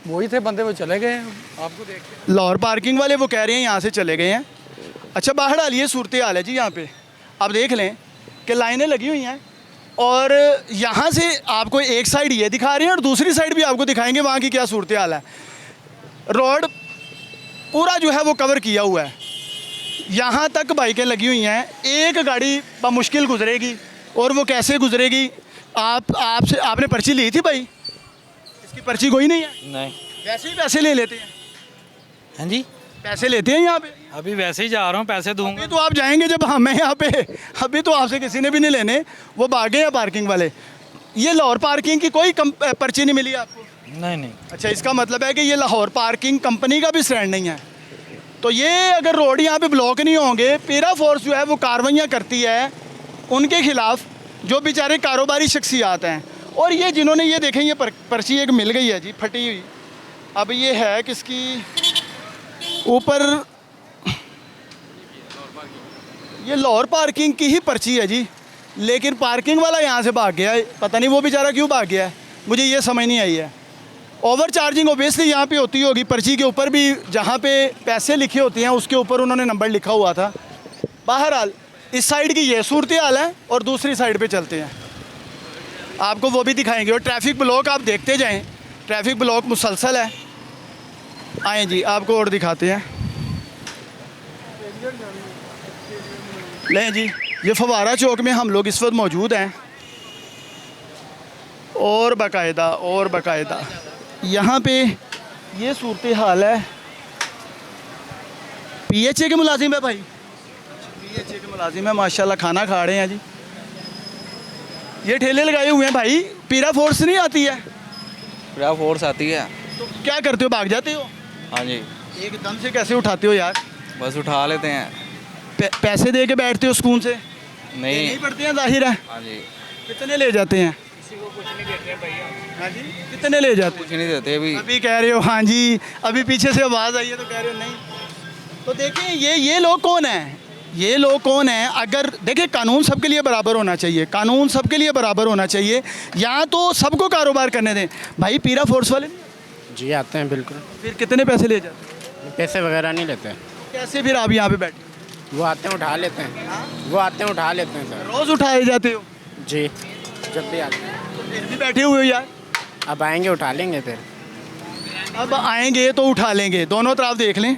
वही थे बंदे, वो चले गए। आपको देख के लाहौर पार्किंग वाले वो कह रहे हैं यहाँ से चले गए हैं। अच्छा, बाहर हाल ये सूरत हाल है जी। यहाँ पे आप देख लें कि लाइनें लगी हुई हैं और यहाँ से आपको एक साइड ये दिखा रहे हैं और दूसरी साइड भी आपको दिखाएंगे वहाँ की क्या सूरत हाल है। रोड पूरा जो है वो कवर किया हुआ है, यहाँ तक बाइकें लगी हुई हैं। एक गाड़ी मुश्किल गुजरेगी और वो कैसे गुजरेगी? आपने पर्ची ली थी भाई? इसकी पर्ची कोई नहीं है? नहीं, वैसे ही पैसे ले लेते हैं। हाँ जी, पैसे लेते हैं यहाँ पे? अभी वैसे ही जा रहा हूँ, पैसे दूंगा। तो आप जाएंगे जब हमें यहाँ पे, अभी तो आपसे किसी ने भी नहीं लेने, वो भागे हैं पार्किंग वाले। ये लाहौर पार्किंग की कोई पर्ची नहीं मिली आपको? नहीं। अच्छा, इसका मतलब है कि ये लाहौर पार्किंग कंपनी का भी स्टैंड नहीं है। तो ये अगर रोड यहाँ पे ब्लॉक नहीं होंगे, पीरा फोर्स जो है वो कार्रवाइयाँ करती है उनके खिलाफ जो बेचारे कारोबारी शख्सियात हैं। और ये जिन्होंने ये देखें, ये पर्ची एक मिल गई है जी फटी हुई। अब ये है किसकी? ऊपर ये लाहौर पार्किंग की ही पर्ची है जी, लेकिन पार्किंग वाला यहाँ से भाग गया है। पता नहीं वो बेचारा क्यों भाग गया है, मुझे ये समझ नहीं आई है। ओवर चार्जिंग ओबियसली यहाँ पे होती होगी। पर्ची के ऊपर भी जहाँ पे पैसे लिखे होते हैं उसके ऊपर उन्होंने नंबर लिखा हुआ था। बहरहाल इस साइड की ये सूरत हाल है और दूसरी साइड पे चलते हैं, आपको वो भी दिखाएंगे। और ट्रैफिक ब्लॉक आप देखते जाएं, ट्रैफिक ब्लॉक मुसलसल है। आए जी, आपको और दिखाते हैं। लें जी, ये फवारा चौक में हम लोग इस वक्त मौजूद हैं और बाकायदा यहाँ पे ये सूरत हाल है। PHA के मुलाजिम है भाई, PHA के मुलाजिम है माशाल्लाह, खाना खा रहे हैं जी। ये ठेले लगाए हुए हैं भाई, पीरा फोर्स नहीं आती है? पूरा फोर्स आती है। तो क्या करते हो, भाग जाते हो? हाँ जी। एकदम से कैसे उठाते हो यार? बस उठा लेते हैं। पैसे दे के बैठते हो सुकून से? नहीं पड़ते हैं, जाहिर है। हाँ जी। कितने ले जाते हैं? हाँ जी, कितने ले जाते? कुछ नहीं देते अभी। अभी कह रहे हो हाँ जी, अभी पीछे से आवाज़ आई है तो कह रहे हो नहीं। तो देखिए ये लोग कौन हैं? ये लोग कौन हैं? अगर देखिए, कानून सबके लिए बराबर होना चाहिए, कानून सबके लिए बराबर होना चाहिए। यहाँ तो सबको कारोबार करने दें। भाई पीरा फोर्स वाले जी आते हैं बिल्कुल। फिर कितने पैसे ले जाते हैं? पैसे वगैरह नहीं लेते। कैसे फिर आप यहाँ पे बैठे? वो आते हैं उठा लेते हैं। वो आते हैं उठा लेते हैं सर। रोज़ उठाए जाते हो? जी, जब भी आते हैं। तो फिर भी बैठे हुए हो यार? अब आएंगे उठा लेंगे फिर। अब आएंगे तो उठा लेंगे, दोनों तरफ देख लें,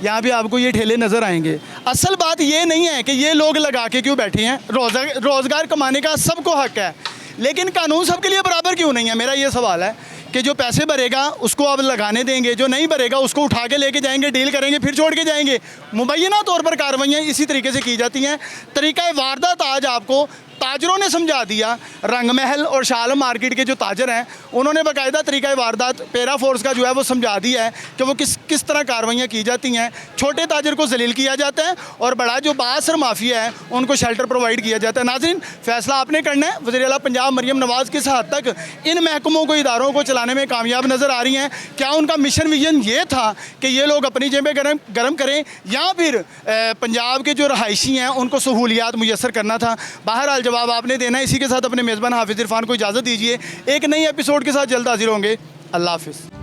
यहाँ भी आपको ये ठेले नज़र आएंगे। असल बात ये नहीं है कि ये लोग लगा के क्यों बैठे हैं, रोज़गार कमाने का सबको हक है, लेकिन कानून सबके लिए बराबर क्यों नहीं है? मेरा ये सवाल है कि जो पैसे भरेगा उसको अब लगाने देंगे, जो नहीं भरेगा उसको उठा के लेके जाएंगे, डील करेंगे, फिर छोड़ के जाएंगे। मुबैना तौर पर कार्रवाइयाँ इसी तरीके से की जाती हैं। तरीक़ा वारदात आज आपको ताजरों ने समझा दिया। रंगमहल और शालम मार्केट के जो ताजर हैं उन्होंने बाकायदा तरीक़ा वारदात पैरा फोर्स का जो है वो समझा दिया है कि वो किस तरह कार्रवाइयाँ की जाती हैं। छोटे ताजर को जलील किया जाता है और बड़ा जो बासर माफिया है उनको शेल्टर प्रोवाइड किया जाता है। नाज़रीन, फैसला आपने करना है। वज़ीर आला पंजाब मरियम नवाज़ किस हद तक इन महकमों को, इदारों को चलाने में कामयाब नज़र आ रही हैं? क्या उनका मिशन विजन ये था कि ये लोग अपनी जेबें गर्म करें, या फिर पंजाब के जो रहायशी हैं उनको सहूलियात मुयसर करना था? बहरहाल जवाब आपने देना है। इसी के साथ अपने मेज़बान हाफिज़ इरफान को इजाज़त दीजिए। एक नई एपिसोड के साथ जल्द हाजिर होंगे। अल्लाह हाफिज़।